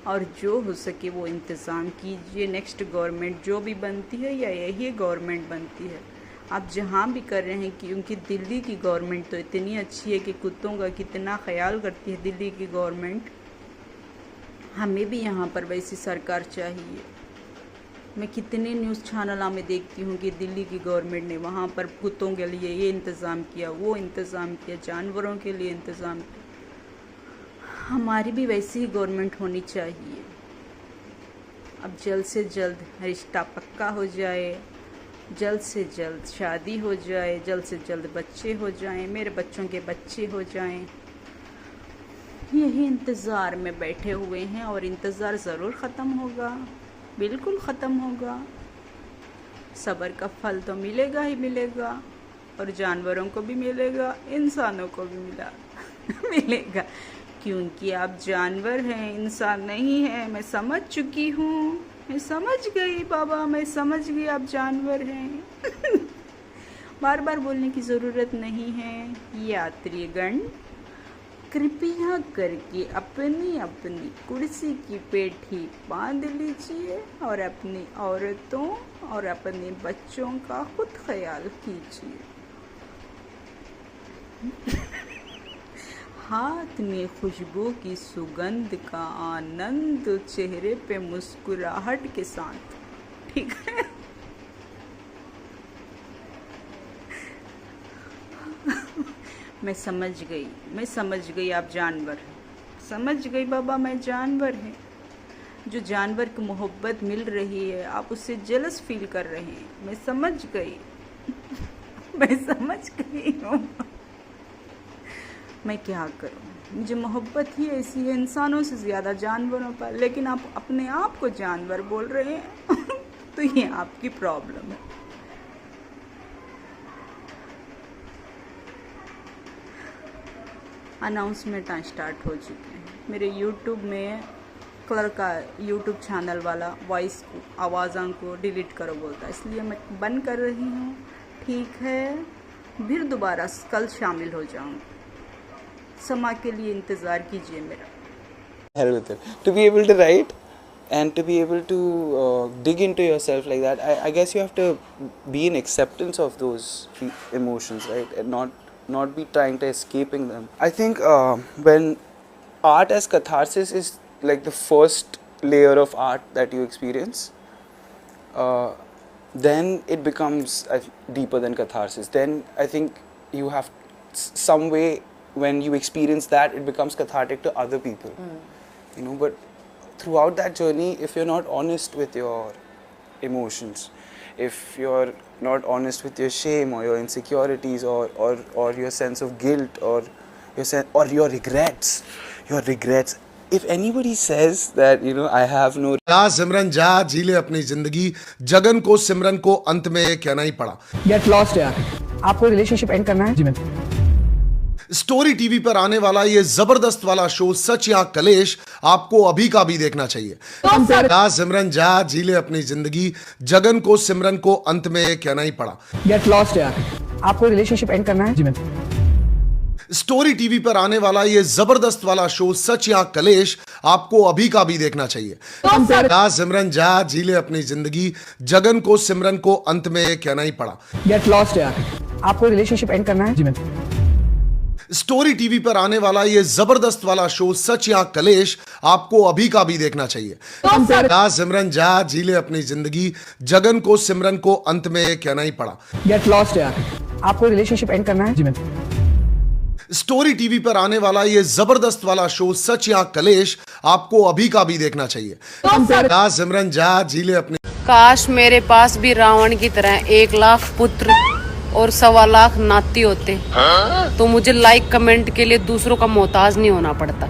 और जो हो सके वो इंतज़ाम कीजिए। नेक्स्ट गवर्नमेंट जो भी बनती है या यही गवर्नमेंट बनती है, आप जहाँ भी कर रहे हैं, क्योंकि दिल्ली की गवर्नमेंट तो इतनी अच्छी है कि कुत्तों का कितना ख्याल करती है दिल्ली की गवर्नमेंट। हमें भी यहाँ पर वैसी सरकार चाहिए। मैं कितने न्यूज़ चैनलों में देखती हूँ कि दिल्ली की गवर्नमेंट ने वहाँ पर कुत्तों के लिए ये इंतज़ाम किया, वो इंतज़ाम किया, जानवरों के लिए इंतज़ाम किया। हमारी भी वैसी ही गवर्नमेंट होनी चाहिए। अब जल्द से जल्द रिश्ता पक्का हो जाए, जल्द से जल्द शादी हो जाए, जल्द से जल्द बच्चे हो जाएं, मेरे बच्चों के बच्चे हो जाएं। यही इंतज़ार में बैठे हुए हैं और इंतज़ार ज़रूर ख़त्म होगा, बिल्कुल ख़त्म होगा। सब्र का फल तो मिलेगा ही मिलेगा, और जानवरों को भी मिलेगा, इंसानों को भी मिलेगा, क्योंकि आप जानवर हैं, इंसान नहीं है। मैं समझ चुकी हूँ, मैं समझ गई बाबा, मैं समझ गई आप जानवर हैं। बार बार बोलने की ज़रूरत नहीं है। यात्रीगण, कृपया करके अपनी अपनी कुर्सी की पेठी बांध लीजिए और अपनी औरतों और अपने बच्चों का खुद ख्याल कीजिए। हाथ में खुशबू की सुगंध का आनंद, चेहरे पे मुस्कुराहट के साथ, ठीक है। मैं समझ गई आप जानवर हैं, समझ गई बाबा, मैं जानवर है। जो जानवर को मोहब्बत मिल रही है, आप उससे जेलस फील कर रहे हैं। मैं समझ गई। मैं समझ गई हूँ। मैं क्या करूँ, मुझे मोहब्बत ही ऐसी है इंसानों से ज़्यादा जानवरों पर, लेकिन आप अपने आप को जानवर बोल रहे हैं। तो ये आपकी प्रॉब्लम है। अनाउंसमेंट स्टार्ट हो चुके हैं। मेरे यूट्यूब में कलर का यूट्यूब चैनल वाला वॉइस को, आवाज़ों को डिलीट करो बोलता है, इसलिए मैं बंद कर रही हूँ। ठीक है, फिर दोबारा कल शामिल हो जाऊँगी। समा के लिए इंतज़ार कीजिए मेरा। To be able to write and to be able to dig into yourself like that, I guess you have to be in acceptance of those emotions, right? And not be trying to escaping them. I think when art as catharsis is like the first layer of art that you experience, then it becomes deeper than catharsis. Then I think you have some way, when you experience that, it becomes cathartic to other people. You know, but throughout that journey, if you're not honest with your emotions, if you're not honest with your shame or your insecurities or your sense of guilt or your regrets, if anybody says that, you know, I have no, जा सिमरन जा, जी ले अपनी जिंदगी, जगन को सिमरन को अंत में ये कहना ही पड़ा, गेट लॉस्ट यार। आपको रिलेशनशिप एंड करना है जी। मैं स्टोरी टीवी पर आने वाला ये जबरदस्त वाला शो सच या कलेश आपको अभी का भी देखना चाहिए। जा सिमरन जा, जी ले अपनी जिंदगी, जगन को सिमरन को अंत में ये कहना ही पड़ा, गेट लॉस्ट यार। आपको रिलेशनशिप एंड करना है जी। मैं स्टोरी टीवी पर आने वाला ये जबरदस्त वाला शो सच या कलेश आपको अभी का भी देखना चाहिए। जा सिमरन जा, जी ले अपनी जिंदगी, जगन को सिमरन को अंत में ये कहना ही पड़ा, गेट लॉस्ट यार। आपको रिलेशनशिप एंड करना है जी। मैं स्टोरी टीवी पर आने वाला ये जबरदस्त वाला शो सच या कलेश आपको अभी का भी देखना चाहिए। जा सिमरन जा, जी ले अपनी जिंदगी, जगन को सिमरन को अंत में ये कहना ही पड़ा, गेट लॉस्ट यार। आपको रिलेशनशिप एंड करना है जी। मैं स्टोरी टीवी पर आने वाला ये जबरदस्त वाला शो सच या कलेश आपको अभी का भी देखना चाहिए। जा सिमरन जा, जी ले अपनी। काश मेरे पास भी रावण की तरह 1 लाख पुत्र और 1.25 लाख नाती होते, तो मुझे लाइक कमेंट के लिए दूसरों का मोहताज नहीं होना पड़ता।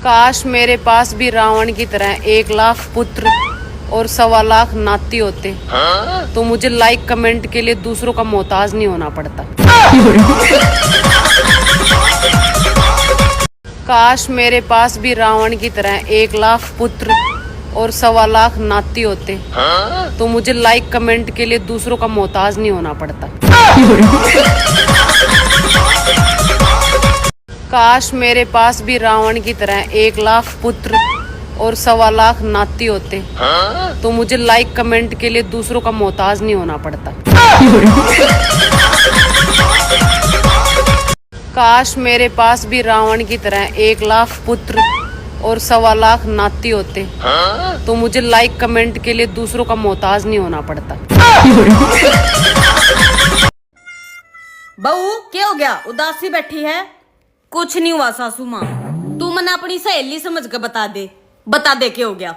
काश मेरे पास भी रावण की तरह 1 लाख पुत्र और 1.25 लाख नाती होते, तो मुझे लाइक कमेंट के लिए दूसरों का मोहताज नहीं होना पड़ता। काश मेरे पास भी रावण की तरह 1 लाख पुत्र और 1.25 लाख नाती होते, तो मुझे लाइक कमेंट के लिए दूसरों का मोहताज नहीं होना पड़ता। काश मेरे पास भी रावण की तरह 1 लाख पुत्र और 1.25 लाख नाती होते, तो मुझे लाइक कमेंट के लिए दूसरों का मोहताज नहीं होना पड़ता। काश मेरे पास भी रावण की तरह 1 लाख पुत्र और 1.25 लाख नाती होते तो मुझे लाइक कमेंट के लिए दूसरों का मोहताज नहीं होना पड़ता। बहू क्या हो गया, उदासी बैठी है? कुछ नहीं हुआ सासू माँ, तू मना अपनी सहेली समझ के बता दे क्या हो गया।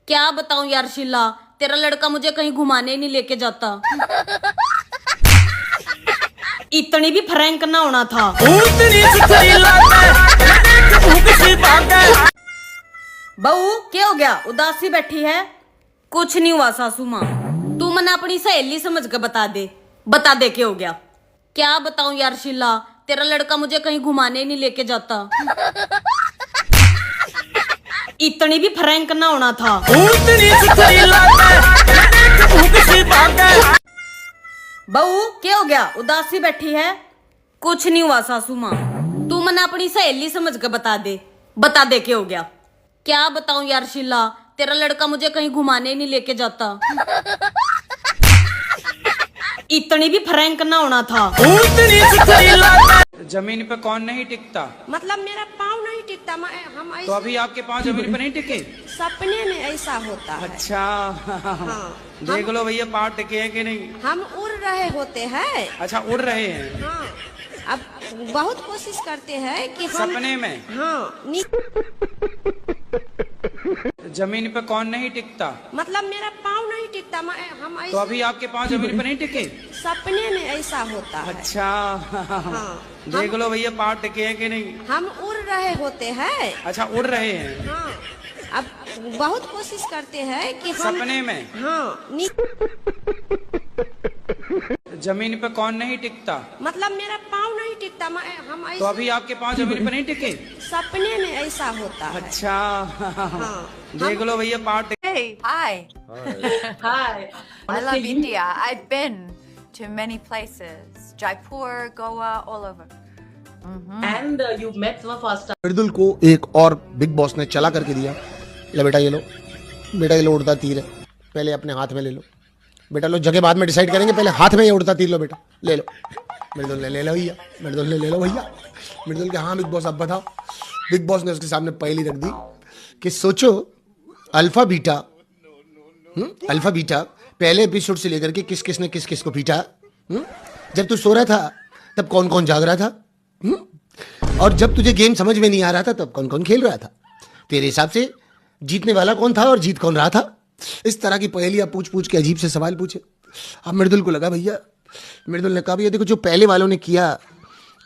क्या बताऊं यार शीला, तेरा लड़का मुझे कहीं घुमाने ही नहीं लेके जाता। इतनी भी फ्रैंक ना होना था। बहू क्या हो गया, उदासी बैठी है? कुछ नहीं हुआ सासू माँ, तू मना अपनी सहेली समझ के बता दे क्या हो गया। क्या बताऊं यार शीला, तेरा लड़का मुझे कहीं घुमाने ही नहीं लेके जाता। इतनी भी फ्रैंक ना होना था। बहू क्या हो गया, उदासी बैठी है? कुछ नहीं हुआ सासू माँ, तू मना अपनी सहेली समझ के बता दे क्या हो गया। क्या बताऊं यार शीला, तेरा लड़का मुझे कहीं घुमाने ही नहीं लेके जाता। इतनी भी फ्रैंक ना होना था। जमीन पे कौन नहीं टिकता? मतलब मेरा पाँव नहीं टिकता, हम तो अभी आपके पाँव जमीन पे नहीं टिके? सपने में ऐसा होता है। अच्छा हाँ, देख लो भैया पाँव टिके हैं कि नहीं। हम उड़ रहे होते हैं। अच्छा उड़ रहे हैं। हाँ, अब बहुत कोशिश करते हैं कि हम सपने में। हाँ जमीन पे कौन नहीं टिकता? मतलब मेरा पाँव नहीं टिकता, हम तो अभी आपके पाँव जमीन पे नहीं टिके? सपने में ऐसा होता है। अच्छा हाँ, देख लो भैया पाँव टिके हैं कि नहीं। हम उड़ रहे होते हैं। अच्छा उड़ रहे हैं। हाँ, अब बहुत कोशिश करते हैं कि हम सपने में। हाँ जमीन पे कौन नहीं टिकता? मतलब मेरा पाँव नहीं टिकता, हम तो अभी आपके पाँव जमीन पे नहीं टिके? सपने में ऐसा होता है। अच्छा हाँ, देख लो भैया पाँव टिके। Hey, hi. Hi. I love India. I've been to many places. Jaipur, Goa, all over. And you met for first time. मृदुल को एक और बिग बॉस ने चला करके दिया। ले बेटा ये लो, बेटा ये लो उड़ता तीर है, पहले अपने हाथ में ले लो। बेटा लो, जगह बाद में डिसाइड करेंगे, पहले हाथ में ये उड़ता तीर लो बेटा, ले लो। मृदुल ने ले लो भैया, मृदुल ने ले लो भैया। मृदुल के हाँ बिग बॉस अब बताओ। बिग बॉस ने उसके सामने पहली रख दी कि सोचो अल्फा बीटा पहले एपिसोड से लेकर के किस किस ने किस किस को पीटा। जब तू सो रहा था तब कौन कौन जाग रहा था, और जब तुझे गेम समझ में नहीं आ रहा था तब कौन कौन खेल रहा था। तेरे हिसाब से जीतने वाला कौन था और जीत कौन रहा था। इस तरह की पहेलियां पूछ पूछ के अजीब से सवाल पूछे। अब मृदुल को लगा भैया, मृदुल ने कहा भैया देखो जो पहले वालों ने किया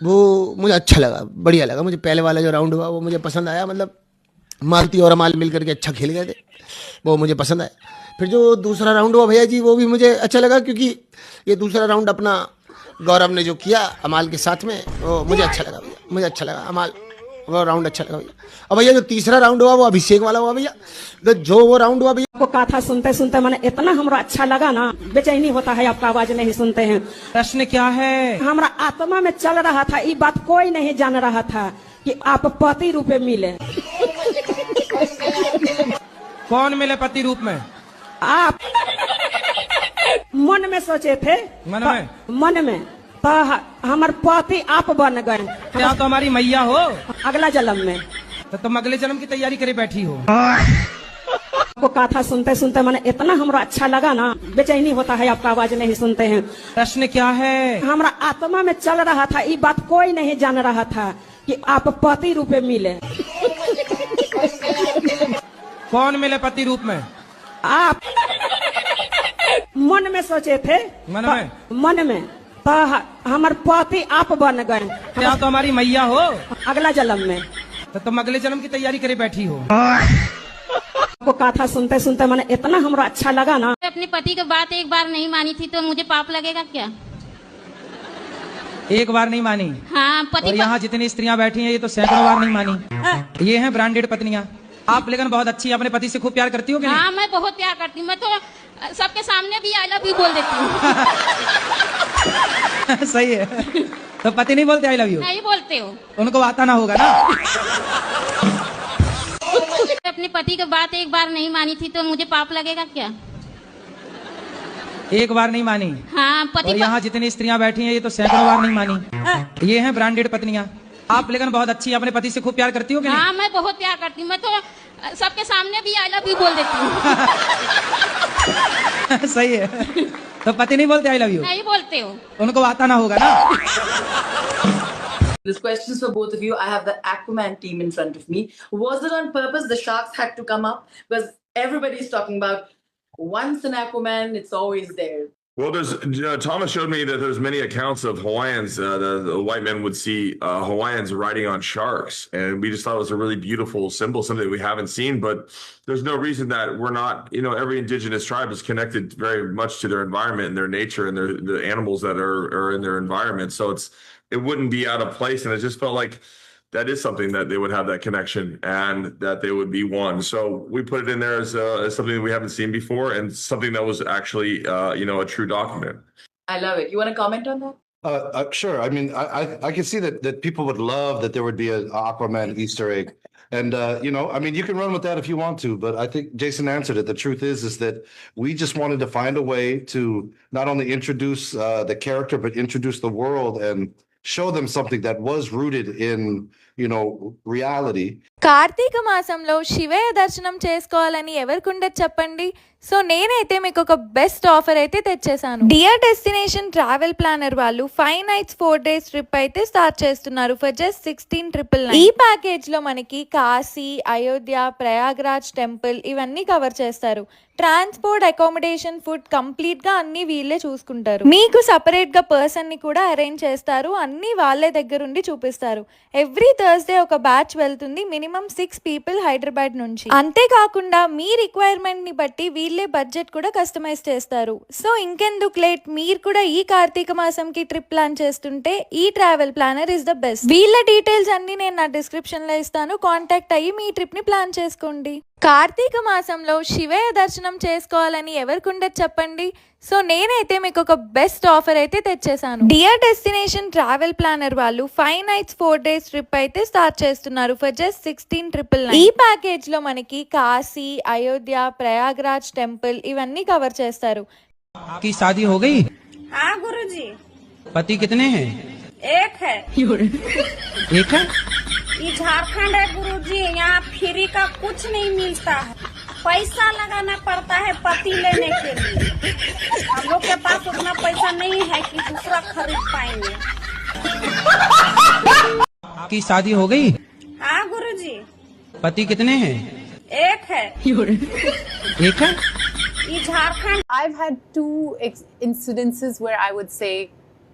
वो मुझे अच्छा लगा, बढ़िया लगा मुझे। पहले वाला जो राउंड हुआ वो मुझे पसंद आया, मतलब मालती और अमाल मिल करके अच्छा खेल गए थे, वो मुझे पसंद आया। फिर जो दूसरा राउंड हुआ भैया जी वो भी मुझे अच्छा लगा, क्योंकि ये दूसरा राउंड अपना गौरव ने जो किया अमाल के साथ में वो मुझे अच्छा लगा भैया, मुझे अच्छा लगा अमाल, वो राउंड अच्छा लगा भैया। और भैया जो तीसरा राउंड हुआ वो अभिषेक वाला हुआ भैया, तो जो वो राउंड हुआ भैया आपको कथा सुनते सुनते मैंने इतना हमरा अच्छा लगा ना, बेचैनी होता है आपका आवाज नहीं सुनते हैं। प्रश्न क्या है? हमरा आत्मा में चल रहा था, ये बात कोई नहीं जान रहा था कि आप पति रूप में मिले। कौन मिले पति रूप में? आप मन में सोचे थे, मन में तो हमारे पति आप बन गए। क्या तो हमारी मैया हो अगला जन्म में, तो तुम अगले जन्म की तैयारी करे बैठी हो। आपको कथा सुनते सुनते मैंने इतना हमरा अच्छा लगा ना, बेचैनी होता है आपका आवाज नहीं सुनते हैं। प्रश्न क्या है? हमरा आत्मा में चल रहा था, ये बात कोई नहीं जान रहा था कि आप पति रूप में मिले। कौन मिले पति रूप में? आप मन में सोचे थे, मन में तो हमारे पति आप बन गए। क्या तो हमारी मैया हो अगला जन्म में, तो तुम अगले जन्म की तैयारी करे बैठी हो। आपको कथा सुनते सुनते मैंने इतना हमरा अच्छा लगा ना। अपने पति की बात एक बार नहीं मानी थी तो मुझे पाप लगेगा क्या? एक बार नहीं मानी? हाँ पति। और यहाँ जितनी स्त्रियाँ बैठी हैं ये तो सैकड़ों बार नहीं मानी। ये हैं ब्रांडेड पत्नियाँ। आप लेकिन बहुत अच्छी, अपने पति से खूब प्यार करती हो कि नहीं? हाँ मैं बहुत प्यार करती हूँ, मैं तो सबके सामने भी आई लव यू बोल देती हूँ। सही है। तो पति नहीं बोलते आई लव यू? नहीं बोलते हो। उनको आता ना होगा ना। अपने पति की बात एक बार नहीं मानी थी तो मुझे पाप लगेगा क्या? एक बार नहीं मानी। हाँ पति और यहाँ जितनी स्त्रियां बैठी हैं ये तो सैकड़ों बार नहीं मानी। ये हैं ब्रांडेड पत्नियां। आप लेकिन बहुत अच्छी अपने पति से खूब प्यार करती हो कि हाँ मैं बहुत प्यार करती हूँ। मैं तो सबके सामने भी आई लव यू बोल देती हूँ। नहीं? सही है। तो पति नहीं बोलते आई लव यू? नहीं बोलते हो। उनको आता ना होगा ना। This question is for both of you. I have the Aquaman team in front of me. Was it on purpose? The sharks had to come up because everybody's talking about once an Aquaman, it's always there. Well, Thomas showed me that there's many accounts of Hawaiians. The white men would see Hawaiians riding on sharks, and we just thought it was a really beautiful symbol, something we haven't seen. But there's no reason that we're not. Every indigenous tribe is connected very much to their environment and their nature and the animals that are in their environment. So it wouldn't be out of place, and it just felt like that is something that they would have that connection and that they would be one. So we put it in there as something that we haven't seen before and something that was actually, a true document. I love it. You want to comment on that? Sure. I mean, I can see that people would love that there would be an Aquaman Easter egg. And, you can run with that if you want to, but I think Jason answered it. The truth is that we just wanted to find a way to not only introduce the character, but introduce the world and show them something that was rooted in, reality. Karthika మాసంలో శివయ్య దర్శనం చేసుకోవాలని ఎవరికుండదు చెప్పండి. సో నేనైతే మీకు ఒక బెస్ట్ ఆఫర్ అయితే తెచ్చేసాను. డియర్ డెస్టినేషన్ ట్రావెల్ ప్లానర్ వాళ్ళు 5 nights 4 days ట్రిప్ అయితే స్టార్ట్ చేస్తున్నారు ఫర్ జస్ట్ 16,999. ఈ ప్యాకేజ్ లో మనకి కాశీ, అయోధ్య, ప్రయాగ్రాజ్ టెంపుల్ ఇవన్నీ కవర్ చేస్తారు. ట్రాన్స్పోర్ట్, అకామిడేషన్, ఫుడ్ కంప్లీట్ గా అన్ని వీళ్ళే చూసుకుంటారు. మీకు సపరేట్ గా పర్సన్ ని కూడా అరేంజ్ చేస్తారు. అన్ని వాళ్ళే దగ్గరుండి చూపిస్తారు. ఎవ్రీ థర్స్డే ఒక బ్యాచ్ వెళ్తుంది. మినిమం 6 people హైదరాబాద్ నుంచి. అంతేకాకుండా మీ రిక్వైర్మెంట్ ని బట్టి వీళ్ళే బడ్జెట్ కూడా కస్టమైజ్ చేస్తారు. సో ఇంకెందుకు లేట్, మీరు కూడా ఈ కార్తీక మాసంకి ట్రిప్ ప్లాన్ చేస్తుంటే ఈ travel planner is the best. వీళ్ళ డీటెయిల్స్ అన్ని నేను నా డిస్క్రిప్షన్ లో ఇస్తాను. కాంటాక్ట్ అయ్యి మీ ట్రిప్ ని ప్లాన్ చేసుకోండి. కార్తీక మాసంలో శివయ్య దర్శనం చేసుకోవాలని ఎవరికుండదు చెప్పండి. సో నేనైతే మీకు ఒక బెస్ట్ ఆఫర్ అయితే తెచ్చేసాను. డియర్ డెస్టినేషన్ ట్రావెల్ ప్లానర్ వాళ్ళు 5 nights 4 days ట్రిప్ అయితే స్టార్ట్ చేస్తున్నారు ఫర్ జస్ట్ 16,999. ఈ ప్యాకేజ్ లో మనకి కాశీ, అయోధ్య, ప్రయాగ్రాజ్ టెంపుల్ ఇవన్నీ కవర్ చేస్తారు. आपकी शादी हो गई? हाँ गुरुजी, पति कितने हैं? एक है। एक है? ये झारखंड है गुरुजी, यहाँ फ्री का कुछ नहीं मिलता है, पैसा लगाना पड़ता है पति लेने के लिए। हम लोग के पास उतना पैसा नहीं है कि दूसरा खरीद पाएंगे। आपकी शादी हो गई? हाँ गुरुजी, पति कितने हैं? एक है। एक है? ये Jharkhand. I've had 2 incidences where I would say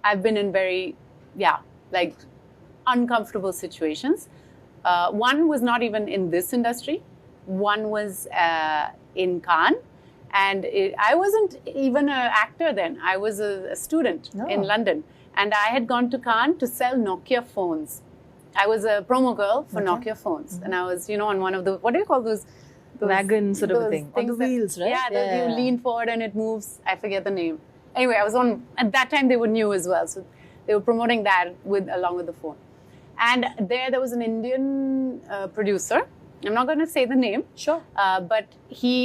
I've been in very, uncomfortable situations. One was not even in this industry. One was in Cannes, and I wasn't even an actor then. I was a student in London, and I had gone to Cannes to sell Nokia phones. I was a promo girl for Nokia phones, and I was, on one of the, what do you call those wagon sort of thing on the wheels, right? Yeah, you lean forward and it moves. I forget the name. Anyway, I was on, at that time they were new as well, so they were promoting that along with the phone. And there was an Indian producer. I'm not going to say the name. Sure. But he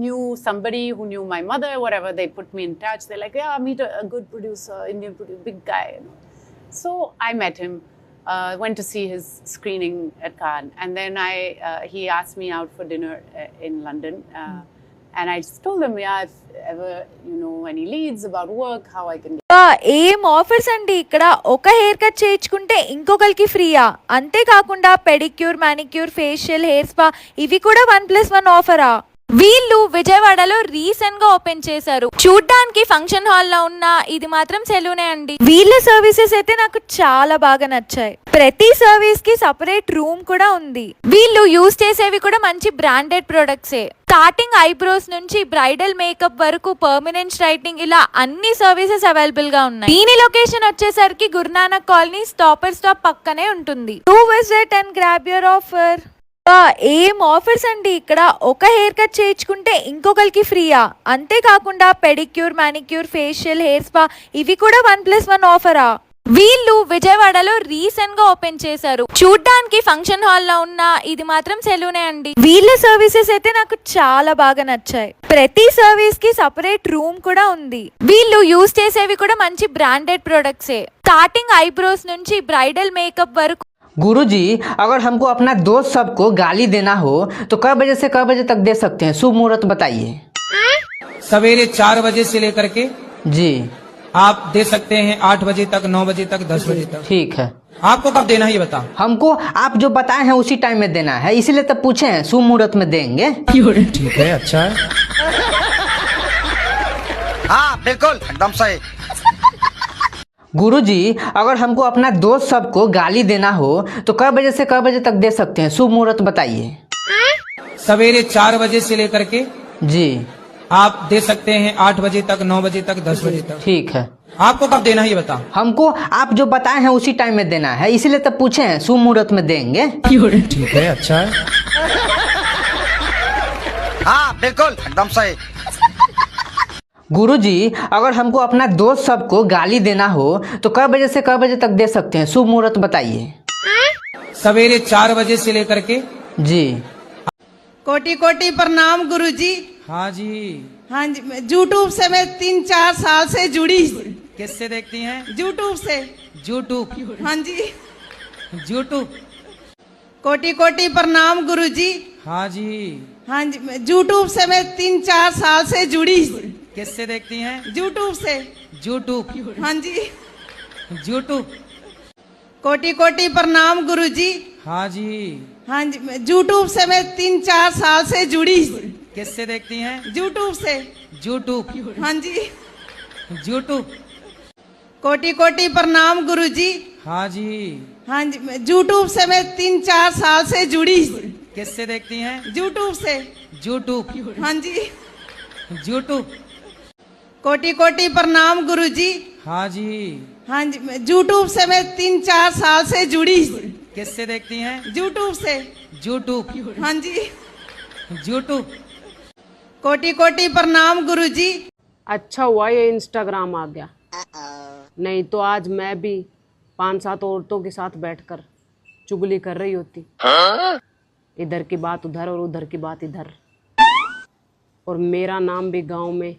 knew somebody who knew my mother, whatever. They put me in touch. They're like, yeah, meet a good producer, Indian producer, big guy. So I met him, went to see his screening at Cannes. And then he asked me out for dinner in London. And I just told him, yeah, if ever you know any leads about work, how I can. ఏం ఆఫర్స్ అండి ఇక్కడ. ఒక హెయిర్ కట్ చేయించుకుంటే ఇంకొకరికి ఫ్రీయా. అంతేకాకుండా pedicure, manicure, facial, hair spa ఇవి కూడా 1+1 ఆఫరా. వీళ్ళు విజయవాడలో రీసెంట్ గా ఓపెన్ చేశారు. చూడ్డానికి ఫంక్షన్ హాల్ లో ఉన్న ఇది మాత్రం సెలూనే అండి. వీళ్ళ సర్వీసెస్ అయితే నాకు చాలా బాగా నచ్చాయి. ప్రతి సర్వీస్ కి సపరేట్ రూమ్ కూడా ఉంది. వీళ్ళు యూజ్ చేసేవి కూడా మంచి బ్రాండెడ్ ప్రొడక్ట్సే. స్టార్టింగ్ ఐబ్రోస్ నుంచి బ్రైడల్ మేకప్ వరకు పర్మనెంట్ స్ట్రైట్నింగ్ ఇలా అన్ని సర్వీసెస్ అవైలబుల్ గా ఉన్నాయి. దీని లొకేషన్ వచ్చేసరికి గురునానక్ కాలనీ స్టాప్ పక్కనే ఉంటుంది. To visit and grab your offer. ఏం ఆఫర్స్ అండి ఇక్కడ. ఒక హెయిర్ కట్ చేయించుకుంటే ఇంకొకరికి ఫ్రీయా. అంతేకాకుండా pedicure, manicure, facial, hair spa ఇవి కూడా 1+1 ఆఫరా. వీళ్ళు విజయవాడలో రీసెంట్ గా ఓపెన్ చేశారు. చూడ్డానికి ఫంక్షన్ హాల్ లో ఉన్న ఇది మాత్రం సెలూనే అండి. వీళ్ళ సర్వీసెస్ అయితే నాకు చాలా బాగా నచ్చాయి. ప్రతి సర్వీస్ కి సపరేట్ రూమ్ కూడా ఉంది. వీళ్ళు యూజ్ చేసేవి కూడా మంచి బ్రాండెడ్ ప్రొడక్ట్సే. స్టార్టింగ్ ఐబ్రోస్ నుంచి బ్రైడల్ మేకప్ వరకు. गुरुजी, अगर हमको अपना दोस्त सबको गाली देना हो तो कब बजे से कब बजे तक दे सकते हैं? शुभ मुहूर्त बताइए। सवेरे 4 बजे से लेकर के जी आप दे सकते हैं 8 बजे तक, 9 बजे तक, 10 बजे तक। ठीक है। आपको कब देना है ये बताओ। हमको आप जो बताए हैं उसी टाइम में देना है, इसीलिए तब पूछे हैं शुभ मुहूर्त में देंगे। ठीक है, अच्छा है। हाँ बिल्कुल एकदम सही। गुरुजी, अगर हमको अपना दोस्त सबको गाली देना हो तो कब बजे से कब बजे तक दे सकते हैं? शुभ मुहूर्त बताइए। सवेरे 4 बजे से लेकर के जी आप दे सकते हैं 8 बजे तक, 9 बजे तक, 10 बजे तक। ठीक है। आपको कब देना है ये बताओ। हमको आप जो बताए हैं उसी टाइम में देना है, इसीलिए तब पूछे हैं शुभ मुहूर्त में देंगे। ठीक है, अच्छा है। हाँ बिल्कुल एकदम सही। गुरुजी, अगर हमको अपना दोस्त सबको गाली देना हो तो कब बजे से कब बजे तक दे सकते हैं? शुभ मुहूर्त बताइए। सवेरे 4 बजे से लेकर के जी कोटि कोटि प्रणाम गुरुजी। हाँ जी। हाँ जी, यूट्यूब से मैं 3-4 साल से जुड़ी। किससे देखती हैं? यूट्यूब से। यूट्यूब। हाँ जी। यूट्यूब। कोटि कोटि प्रणाम गुरुजी। हाँ जी। हाँ जी, यूट्यूब से मैं 3-4 साल से जुड़ी। किससे देखती हैं? यूट्यूब से। यूट्यूब। हाँ जी। यूट्यूब। कोटि कोटि प्रणाम गुरुजी। हाँ जी। हाँ जी, यूट्यूब से मैं 3-4 साल से जुड़ी। किससे देखती हैं? यूट्यूब से। यूट्यूब। हाँ जी। यूट्यूब। कोटि कोटि प्रणाम गुरुजी। हाँ जी। हाँ जी, यूट्यूब से मैं 3-4 साल से जुड़ी। किससे देखती हैं? यूट्यूब से। यूट्यूब। हाँ जी। यूट्यूब। कोटि कोटि प्रणाम गुरुजी। हाँ जी। हाँ जी, यूट्यूब से मैं 3-4 साल से जुड़ी। किससे देखती हैं? यूट्यूब से। यूट्यूब। हाँ जी। यूट्यूब। कोटि कोटि प्रणाम गुरुजी। अच्छा हुआ ये इंस्टाग्राम आ गया, नहीं तो आज मैं भी 5-7 औरतों के साथ बैठकर चुगली कर रही होती। इधर की बात उधर और उधर की बात इधर, और मेरा नाम भी गांव में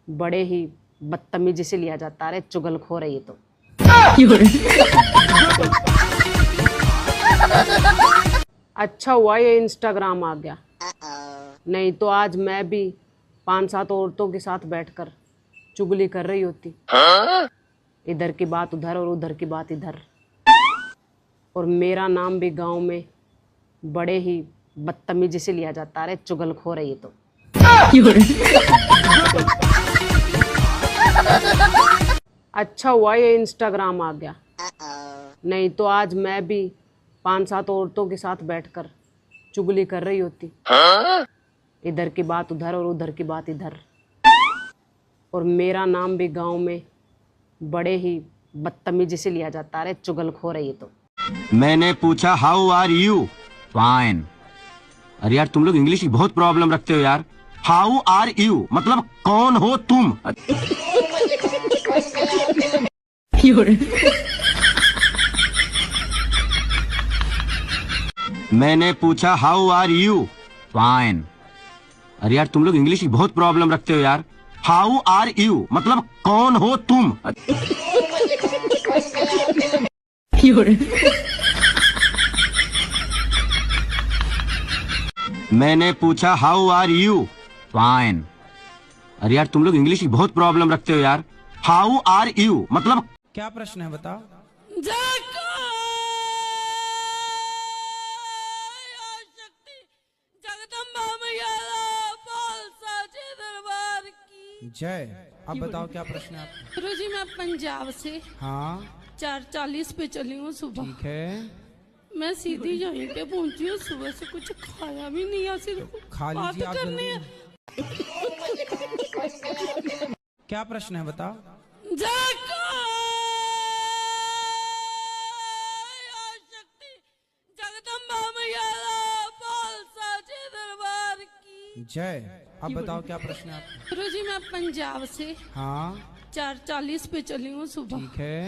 बड़े ही बदतमीजी से लिया जाता है। चुगलखोर है ये तो। अच्छा हुआ ये इंस्टाग्राम आ गया, नहीं तो आज मैं भी 5-7 औरतों के साथ बैठकर चुगली कर रही होती। इधर की बात उधर और उधर की बात इधर, और मेरा नाम भी गांव में बड़े ही बदतमीजी से लिया जाता है। चुगलखोर है ये तो। अच्छा हुआ ये इंस्टाग्राम आ गया, नहीं तो आज मैं भी 5-7 औरतों के साथ बैठकर चुगली कर रही होती। इधर की बात उधर और उधर की बात इधर, और मेरा नाम भी गांव में बड़े ही बदतमीजी से लिया जाता है। चुगलखोर है ये तो। मैंने पूछा हाउ आर यू? फाइन। अरे यार तुम लोग इंग्लिश की बहुत प्रॉब्लम रखते हो यार। हाउ आर यू मतलब कौन हो तुम? मैंने पूछा हाउ आर यू? फाइन। अरे यार तुम लोग इंग्लिश की बहुत प्रॉब्लम रखते हो यार। हाउ आर यू मतलब कौन हो तुम? मैंने पूछा हाउ आर यू? फाइन। अरे यार तुम लोग इंग्लिश की बहुत प्रॉब्लम रखते हो यार। हाउ आर यू मतलब क्या प्रश्न है बताओ। जय। अब बताओ क्या प्रश्न है आपका। गुरुजी मैं पंजाब से हाँ 4:40 पे चली हूँ सुबह। ठीक है। मैं सीधी यहीं पे पहुंची हूँ, सुबह से कुछ खाया भी नहीं है, सिर्फ खा बात लीजिए आप करनी है। क्या प्रश्न है बताओ। जय। अब बताओ क्या प्रश्न है आपका। गुरुजी मैं पंजाब से हाँ 4:40 पे चली हूँ सुबह। ठीक है।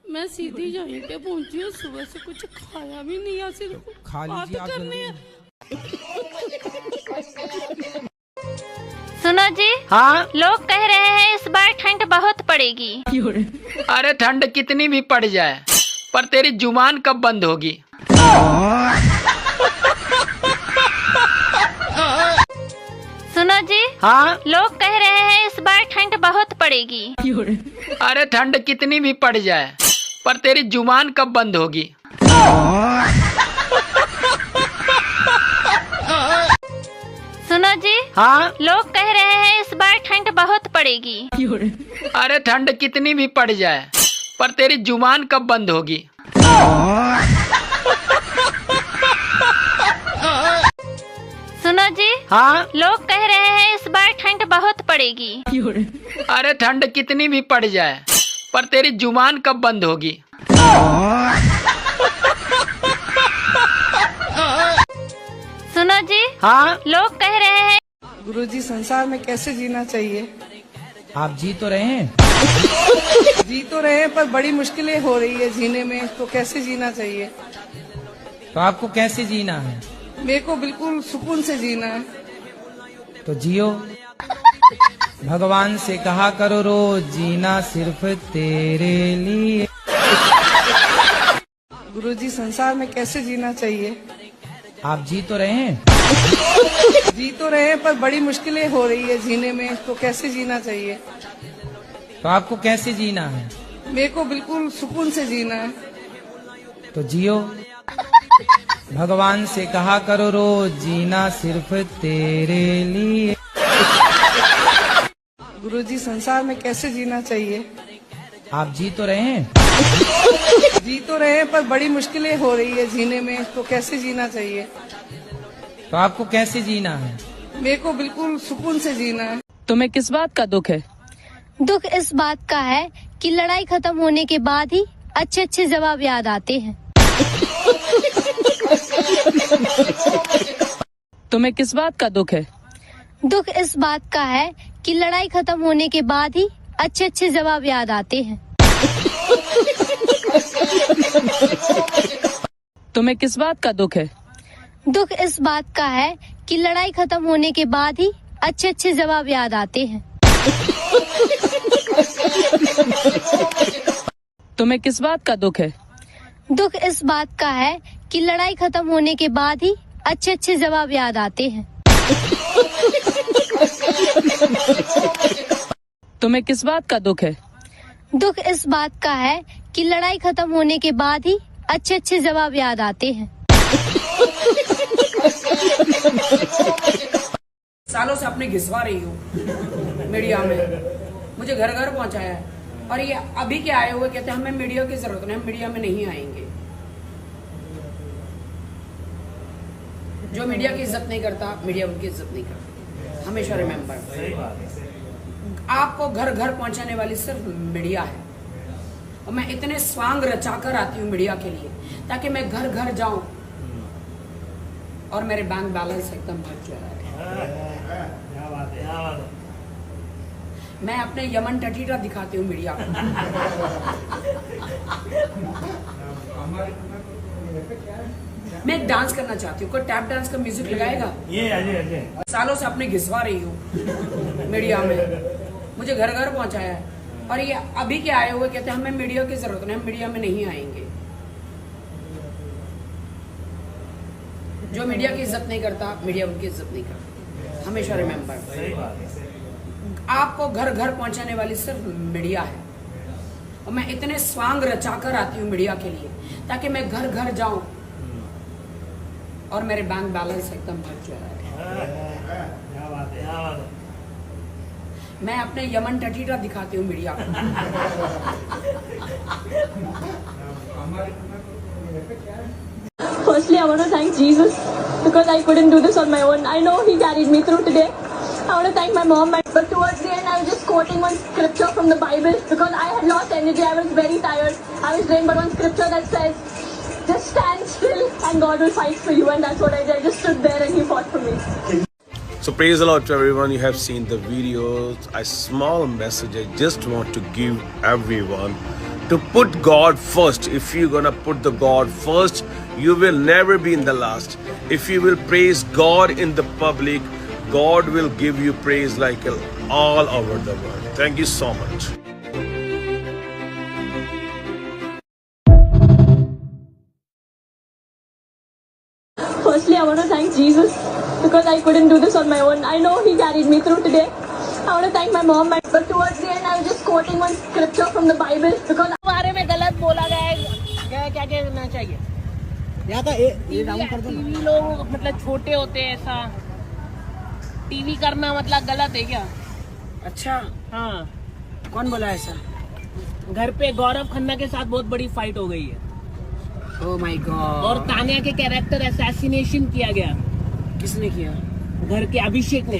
मैं सीधी यहीं पे पहुंची हूँ, सुबह से कुछ खाया भी नहीं है, सिर्फ खा बात लीजिए आप करनी है। सुनो जी। हाँ, लोग कह रहे हैं इस बार ठंड बहुत पड़ेगी। अरे ठंड कितनी भी पड़ जाए, पर तेरी जुबान कब बंद होगी? सुनो जी। हाँ, लोग कह रहे हैं इस बार ठंड बहुत पड़ेगी। अरे ठंड कितनी भी पड़ जाए, पर तेरी जुबान कब बंद होगी? सुनो जी। हाँ, लोग कह रहे हैं इस बार ठंड बहुत पड़ेगी। अरे ठंड कितनी भी पड़ जाए, पर तेरी जुबान कब बंद होगी? सुनो जी। हाँ, लोग कह रहे हैं इस बार ठंड बहुत पड़ेगी। अरे ठंड कितनी भी पड़ जाए, पर तेरी जुबान कब बंद होगी? सुनो जी। हाँ, लोग कह रहे हैं। गुरुजी, संसार में कैसे जीना चाहिए? आप जी तो रहे हैं। जी तो रहे हैं, पर बड़ी मुश्किलें हो रही है जीने में, तो कैसे जीना चाहिए? तो आपको कैसे जीना है? मेरे को बिल्कुल सुकून से जीना है। तो जियो। भगवान से कहा करो रोज, जीना सिर्फ तेरे लिए। गुरुजी, संसार में कैसे जीना चाहिए? आप जी तो रहे हैं। जी तो रहे हैं, पर बड़ी मुश्किलें हो रही है जीने में, तो कैसे जीना चाहिए? तो आपको कैसे जीना है? मेरे को बिल्कुल सुकून से जीना है। तो जियो। भगवान से कहा करो रोज, जीना सिर्फ तेरे लिए। गुरुजी, संसार में कैसे जीना चाहिए? आप जी तो रहे हैं। जी तो रहे हैं, पर बड़ी मुश्किलें हो रही है जीने में, तो कैसे जीना चाहिए? तो आपको कैसे जीना है? मेरे को बिल्कुल सुकून से जीना है। तुम्हें किस बात का दुख है? दुख इस बात का है कि लड़ाई खत्म होने के बाद ही अच्छे अच्छे जवाब याद आते हैं। तुम्हें किस बात का दुख है? दुख इस बात का है कि लड़ाई खत्म होने के बाद ही अच्छे अच्छे जवाब याद आते हैं। तुम्हें किस बात का दुख है? दुख इस बात का है कि लड़ाई खत्म होने के बाद ही अच्छे अच्छे जवाब याद आते हैं। तुम्हें किस बात का दुख है? दुख इस बात का है कि लड़ाई खत्म होने के बाद ही अच्छे अच्छे जवाब याद आते हैं। तुम्हें किस बात का दुख है? दुख इस बात का है कि लड़ाई खत्म होने के बाद ही अच्छे अच्छे जवाब याद आते हैं। सालों से अपने घिसवा रही हूँ मीडिया में, मुझे घर घर पहुंचाया है, और ये अभी के आए हुए कहते हैं हमें मीडिया की जरूरत नहीं, हम मीडिया में नहीं आएंगे। जो मीडिया की इज्जत नहीं करता, मीडिया उनकी इज्जत नहीं करता। हमेशा रिमेम्बर, आपको घर घर पहुंचाने वाली सिर्फ मीडिया है। और मैं इतने स्वांग रचाकर आती हूँ मीडिया के लिए, ताकि मैं घर घर जाऊं और मेरे बैंक बैलेंस एकदम भर जाए। मैं अपने यमन टटीटा दिखाती हूँ मीडिया को। मैं एक डांस करना चाहती हूँ, कोई टैप डांस का म्यूजिक लगाएगा? ये सालों से अपने घिसवा रही हूँ मीडिया में, मुझे घर घर पहुंचाया है, और ये अभी के आए हुए कहते हैं हमें मीडिया की जरूरत नहीं, हम मीडिया में नहीं आएंगे। जो मीडिया की इज्जत नहीं करता, मीडिया उनकी इज्जत नहीं करता। हमेशा रिमेम्बर, आपको घर घर पहुंचाने वाली सिर्फ मीडिया है। और मैं इतने स्वांग रचाकर आती हूँ मीडिया के लिए, ताकि मैं घर घर जाऊं और मेरे बैंक बैलेंस एकदम भर जाए। मैं अपने यमन टटीटा दिखाती हूँ मीडिया को। Firstly, I want to thank Jesus because I couldn't do this on my own. I know He carried me through today. I want to thank my mom. But towards the end, I was just quoting one scripture from the Bible because I had lost energy. I was very tired. I was drained. But one scripture that says, just stand still and God will fight for you. And that's what I did. I just stood there and He fought for me. So praise the Lord to everyone. You have seen the videos. A small message I just want to give everyone. to put God first. If you're gonna put the God first, you will never be in the last. If you will praise God in the public, God will give you praise like all over the world. Thank you so much. Firstly, I want to thank Jesus because I couldn't do this on my own. I know He carried me through today. I want to thank my mom, but towards the end, I was just quoting one scripture from the Bible because बारे में गलत बोला गया है, क्या करना चाहिए? टीवी लोग मतलब छोटे होते हैं, ऐसा टीवी करना मतलब गलत है क्या? अच्छा, हाँ। कौन बोला ऐसा? घर पे गौरव खन्ना के साथ बहुत बड़ी फाइट हो गई है। Oh my God. और तानिया के कैरेक्टर असैसिनेशन किया गया। किसने किया? घर के अभिषेक ने।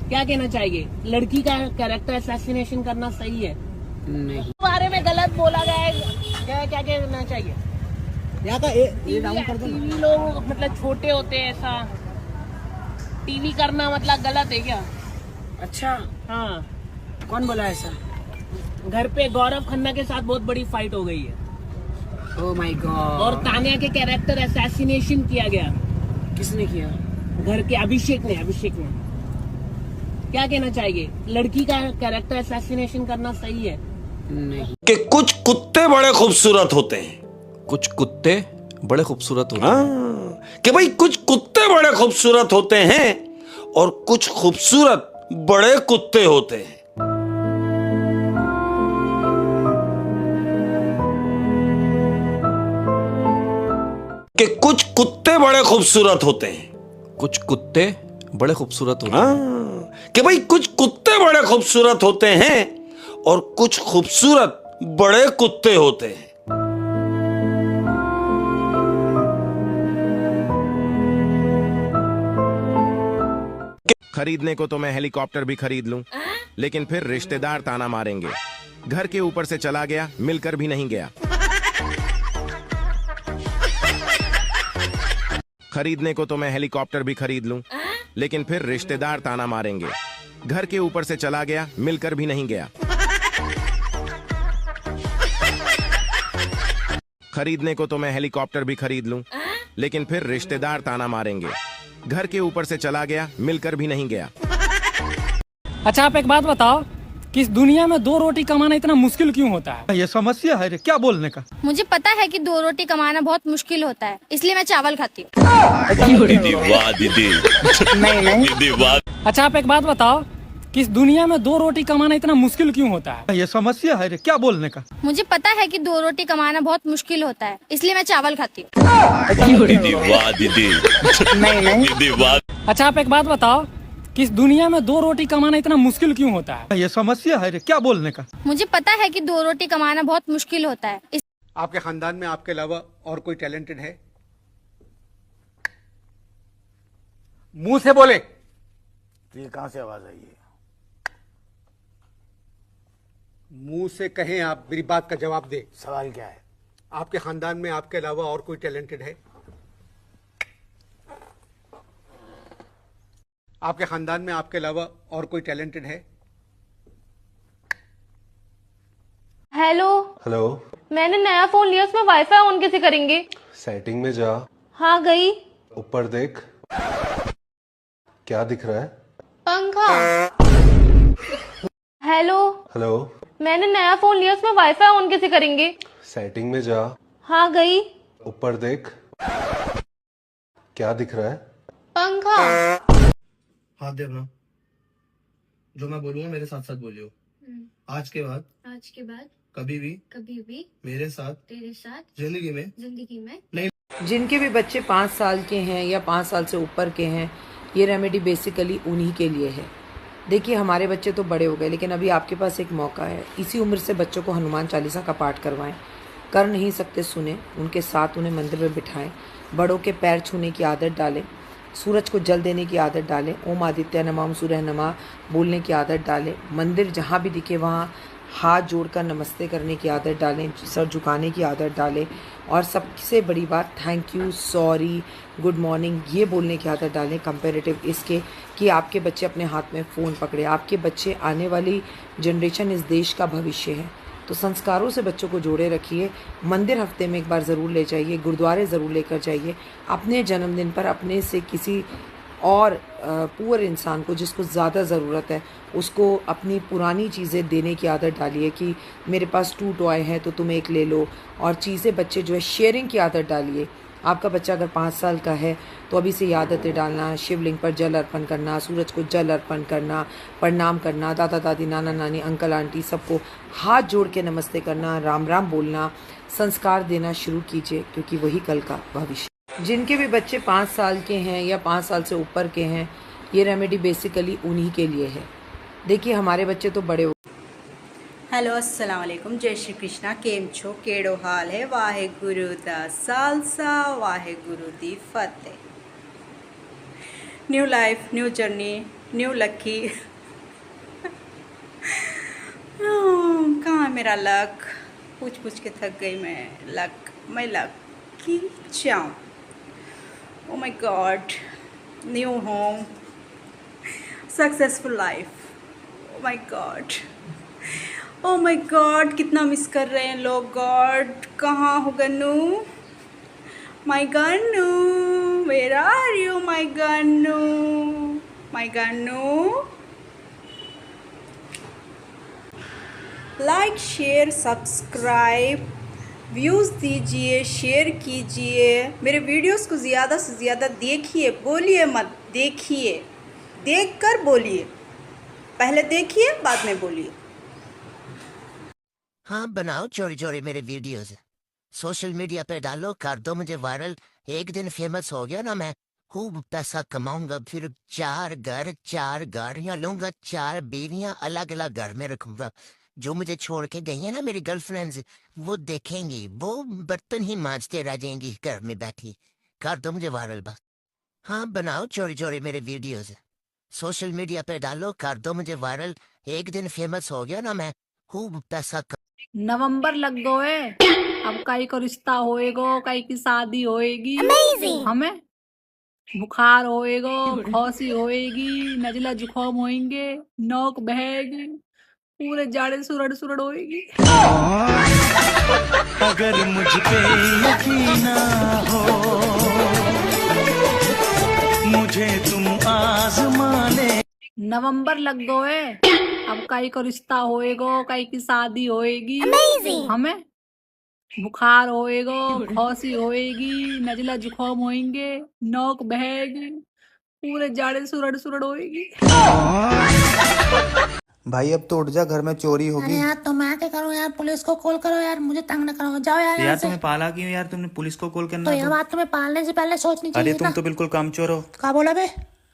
क्या कहना चाहिए? लड़की का कैरेक्टर असैसिनेशन करना सही है? नहीं। बारे में गलत बोला गया है, क्या कहना चाहिए? टीवी लोग मतलब छोटे होते हैं, ऐसा टीवी करना मतलब गलत है क्या? अच्छा, हाँ। कौन बोला ऐसा? घर पे गौरव खन्ना के साथ बहुत बड़ी फाइट हो गई है। Oh my God. और तानिया के कैरेक्टर असैसिनेशन किया गया। किसने किया? घर के अभिषेक ने। क्या कहना चाहिए? लड़की का कैरेक्टर असैसिनेशन करना सही है? नहीं। कि कुछ कुत्ते बड़े खूबसूरत होते हैं। कुछ कुत्ते बड़े खूबसूरत होते हैं। कि भाई कुछ कुत्ते बड़े खूबसूरत होते हैं और कुछ खूबसूरत बड़े कुत्ते होते हैं। कि कुछ कुत्ते बड़े खूबसूरत होते हैं। कुछ कुत्ते बड़े खूबसूरत होते हैं। कि भाई कुछ कुत्ते बड़े खूबसूरत होते हैं और कुछ खूबसूरत बड़े कुत्ते होते हैं। खरीदने को तो मैं हेलीकॉप्टर भी खरीद लूं, लेकिन फिर रिश्तेदार ताना मारेंगे। घर के ऊपर से चला गया, मिलकर भी नहीं गया। खरीदने को तो मैं हेलीकॉप्टर भी खरीद लूं, लेकिन फिर रिश्तेदार ताना मारेंगे। घर के ऊपर से चला गया, मिलकर भी नहीं गया। खरीदने को तो मैं हेलीकॉप्टर भी खरीद लूं, लेकिन फिर रिश्तेदार ताना मारेंगे। घर के ऊपर से चला गया, मिलकर भी नहीं गया। अच्छा, आप एक बात बताओ कि इस दुनिया में 2 रोटी कमाना इतना मुश्किल क्यों होता है? ये समस्या है रे, क्या बोलने का? मुझे पता है कि 2 रोटी कमाना बहुत मुश्किल होता है, इसलिए मैं चावल खाती हूँ। अच्छा, आप एक बात बताओ कि इस दुनिया में 2 रोटी कमाना इतना मुश्किल क्यों होता है? ये समस्या है रे, क्या बोलने का? मुझे पता है कि 2 रोटी कमाना बहुत मुश्किल होता है, इसलिए मैं चावल खाती हूँ। अच्छा, आप एक बात बताओ कि इस दुनिया में 2 रोटी कमाना इतना मुश्किल क्यों होता है? ये समस्या है रे, क्या बोलने का? मुझे पता है कि 2 रोटी कमाना बहुत मुश्किल होता है। आपके खानदान में आपके अलावा और कोई टैलेंटेड है? मुंह से बोले। तो ये कहां से आवाज आई है? मुंह से कहें, आप मेरी बात का जवाब दे। सवाल क्या है? आपके खानदान में आपके अलावा और कोई टैलेंटेड है? आपके खानदान में आपके अलावा और कोई टैलेंटेड है? हेलो। हेलो। मैंने नया फोन लिया, उसमें वाईफाई ऑन कैसे करेंगे? सेटिंग में जा। हाँ गई। ऊपर देख, क्या दिख रहा है? पंखा। हेलो। हेलो। मैंने नया फोन लिया, उसमें वाईफाई ऑन कैसे करेंगे? सेटिंग में जा। हाँ गई। ऊपर देख, क्या दिख रहा है? पंखा। हाथ दे अपना। जो मैं बोलूंगा मेरे साथ साथ बोलियो। आज के बाद कभी भी मेरे साथ तेरे साथ जिंदगी में नहीं। जिनके भी बच्चे 5 साल के हैं या 5 साल से ऊपर के हैं, ये रेमेडी बेसिकली उन्हीं के लिए है। देखिए, हमारे बच्चे तो बड़े हो गए, लेकिन अभी आपके पास एक मौका है। इसी उम्र से बच्चों को हनुमान चालीसा का पाठ करवाएं। कर नहीं सकते सुने, उनके साथ उन्हें मंदिर में बिठाएं। बड़ों के पैर छूने की आदत डालें। सूरज को जल देने की आदत डालें। ओम आदित्य नमः, सूर्य नमः बोलने की आदत डालें। मंदिर जहाँ भी दिखे वहाँ हाथ जोड़कर नमस्ते करने की आदत डालें। सर झुकाने की आदत डालें। और सबसे बड़ी बात, thank you, sorry, good morning ये बोलने की आदत डालें। कंपैरेटिव इसके कि आपके बच्चे अपने हाथ में फ़ोन पकड़े। आपके बच्चे आने वाली जनरेशन इस देश का भविष्य है। तो संस्कारों से बच्चों को जोड़े रखिए। मंदिर हफ्ते में एक बार ज़रूर ले जाइए, गुरुद्वारे ज़रूर लेकर जाइए। अपने जन्मदिन पर अपने से किसी और पुअर इंसान को जिसको ज़्यादा ज़रूरत है उसको अपनी पुरानी चीज़ें देने की आदत डालिए कि मेरे पास 2 टॉय है तो तुम एक ले लो। और चीज़ें बच्चे जो है शेयरिंग की आदत डालिए। आपका बच्चा अगर 5 साल का है तो अभी से ये आदतें डालना, शिवलिंग पर जल अर्पण करना, सूरज को जल अर्पण करना, प्रणाम करना, दादा दादी नाना नानी अंकल आंटी सबको हाथ जोड़ के नमस्ते करना, राम राम बोलना, संस्कार देना शुरू कीजिए क्योंकि वही कल का भविष्य। जिनके भी बच्चे 5 साल के हैं या 5 साल से ऊपर के हैं, ये रेमेडी बेसिकली उन्हीं के लिए है। देखिए हमारे बच्चे तो बड़े हो। हेलो अस्सलाम वालेकुम, जय श्री कृष्णा। केम छो, केड़ो हाल है? वाहेगुरु दा सालसा, वाहेगुरु दी फतेह। New life, new journey, new lucky. कहाँ मेरा लक? पूछ के थक गई मैं। मैं लकी जाऊँ। Oh my god, new home, successful life. Oh my god, oh my god, कितना मिस कर रहे हैं लोग। गॉड, कहाँ हो Gannu? My Gannu, where are you my Gannu? My Gannu, like share subscribe, views दीजिए, शेयर कीजिए। मेरे वीडियोस को ज़्यादा से ज़्यादा देखिए, बोलिए मत, देखिए, देखकर बोलिए। पहले देखिए बाद में बोलिए। हाँ, बनाओ चोरी चोरी मेरे वीडियोस, सोशल मीडिया पे डालो, कर दो मुझे वायरल। एक दिन फेमस हो गया ना, मैं खूब पैसा कमाऊंगा, फिर 4 घर 4 गाड़ियाँ लूंगा, 4 बीवियाँ अलग अलग घर में रखूंगा। जो मुझे छोड़ के गई है ना मेरी गर्लफ्रेंड्स, वो देखेंगी, वो बर्तन ही मांजते रह जाएंगी घर में बैठी। कर दो मुझे वायरल बस। हाँ, बनाओ चोरी चोरी मेरे वीडियोस, सोशल मीडिया पे डालो, कर दो मुझे वायरल। एक दिन फेमस हो गया ना, मैं खूब पैसा नवंबर लग गो है, अब कई को रिश्ता होएगो, कई की शादी होएगी, हमें बुखार होएगो, खांसी होएगी, नजला जुकाम होएंगे, नोक बहेगी, पूरे जाड़े सुरड़ सुरड़ होएगी। अगर मुझ पे यकीन ना हो, मुझे तुम आज़मा ले। नवंबर लग गो है, अब कई को रिश्ता होएगो, कई की शादी होएगी, हमें बुखार होएगो, खांसी होएगी, नजला जुकाम होएंगे, नोक बहेगी, पूरे जाड़े सुरड़ सुरड़ होएगी। भाई अब तो उठ जा, घर में चोरी होगी। यार तो मैं क्या करूँ यार, पुलिस को कॉल करो यार, मुझे तंग न करो, जाओ यार। यार तुम्हें पाला क्यों यार, तुमने पुलिस को कॉल करना? तो यह बात तुम्हें पालने से पहले सोचनी चाहिए। अरे तुम तो बिल्कुल कामचोर हो। क्या बोला बे,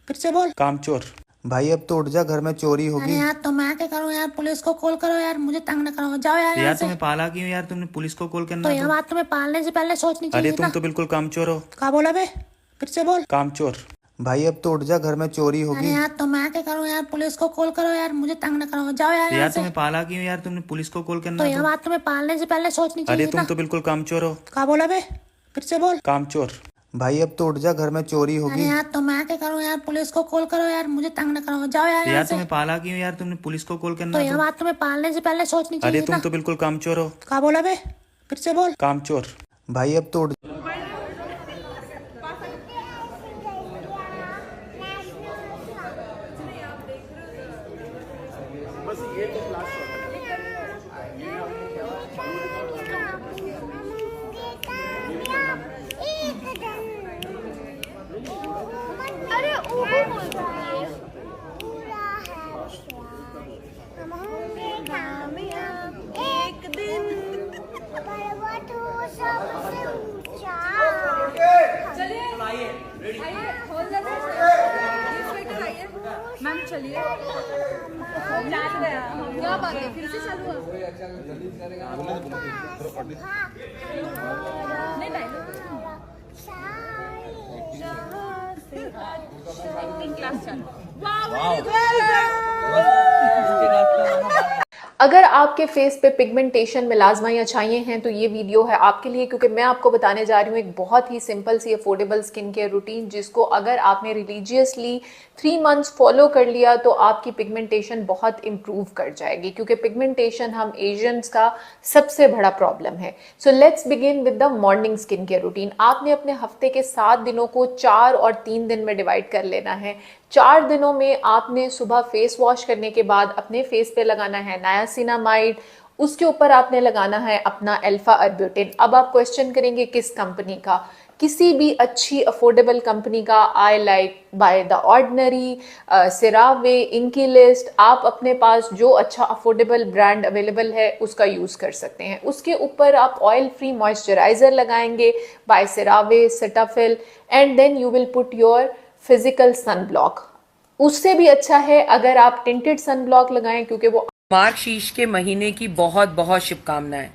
फिर से बोल। कामचोर। भाई अब तो उठ जा, घर में चोरी होगी। यार तो मैं क्या करूँ यार, पुलिस को कॉल करो यार, मुझे तंग न करो, जाओ यार। यार तुम्हें पाला क्यों यार, तुमने पुलिस को कॉल करना? तो यह बात तुम्हें पालने से पहले सोचनी चाहिए। अरे तुम तो बिल्कुल कामचोर हो। क्या बोला बे, फिर से बोल। कामचोर। भाई अब तो उठ जा, घर में चोरी होगी। यार तो मैं क्या करूँ यार, पुलिस को कॉल करो यार, मुझे तंग न करो, जाओ यार। यार तुम्हें पाला क्यों यार, तुमने पुलिस को कॉल करना? तो यह बात तुम्हें पालने से पहले सोचनी चाहिए। अरे तुम तो बिल्कुल कामचोर हो। क्या बोला बे, फिर से बोल। कामचोर। भाई अब तो उठ जा, घर में चोरी होगी। यार तो मैं क्या करूँ यार, पुलिस को कॉल करो यार, मुझे तंग न करो, जाओ यार। यार तुम्हें पाला क्यों यार, तुमने पुलिस को कॉल करना? तो यह बात तुम्हें पालने से पहले सोचनी चाहिए। अरे तुम तो बिल्कुल कामचोर हो। क्या बोला बे, फिर से बोल। कामचोर। भाई अब तो उठ मैम चलिए, क्या बात है, फिर से चालू अगर आपके फेस पे पिगमेंटेशन, मिलाजमा या छाइयाँ हैं तो ये वीडियो है आपके लिए, क्योंकि मैं आपको बताने जा रही हूँ एक बहुत ही सिंपल सी अफोर्डेबल स्किन केयर रूटीन जिसको अगर आपने रिलीजियसली 3 मंथ्स फॉलो कर लिया तो आपकी पिगमेंटेशन बहुत इम्प्रूव कर जाएगी, क्योंकि पिगमेंटेशन हम एशियंस का सबसे बड़ा प्रॉब्लम है। So let's begin with the morning skin care routine. आपने अपने हफ्ते के 7 दिनों को 4 और 3 दिन में डिवाइड कर लेना है। 4 दिनों में आपने सुबह फेस वॉश करने के बाद अपने फेस पे लगाना है नायासिनामाइड, उसके ऊपर आपने लगाना है अपना अल्फा अर्ब्यूटिन। अब आप क्वेश्चन करेंगे किस कंपनी का? किसी भी अच्छी अफोर्डेबल कंपनी का, I like, by the ordinary, CeraVe, इनकी लिस्ट, आप अपने पास जो अच्छा अफोर्डेबल ब्रांड अवेलेबल है उसका यूज़ कर सकते हैं। उसके ऊपर आप ऑयल फ्री मॉइस्चराइजर लगाएंगे by CeraVe, Cetaphil, and then you will put your physical sun block. उससे भी अच्छा है अगर आप टिंटेड सन ब्लॉक लगाएं, क्योंकि वो मार्गशीर्ष के महीने की बहुत बहुत शुभकामनाएं।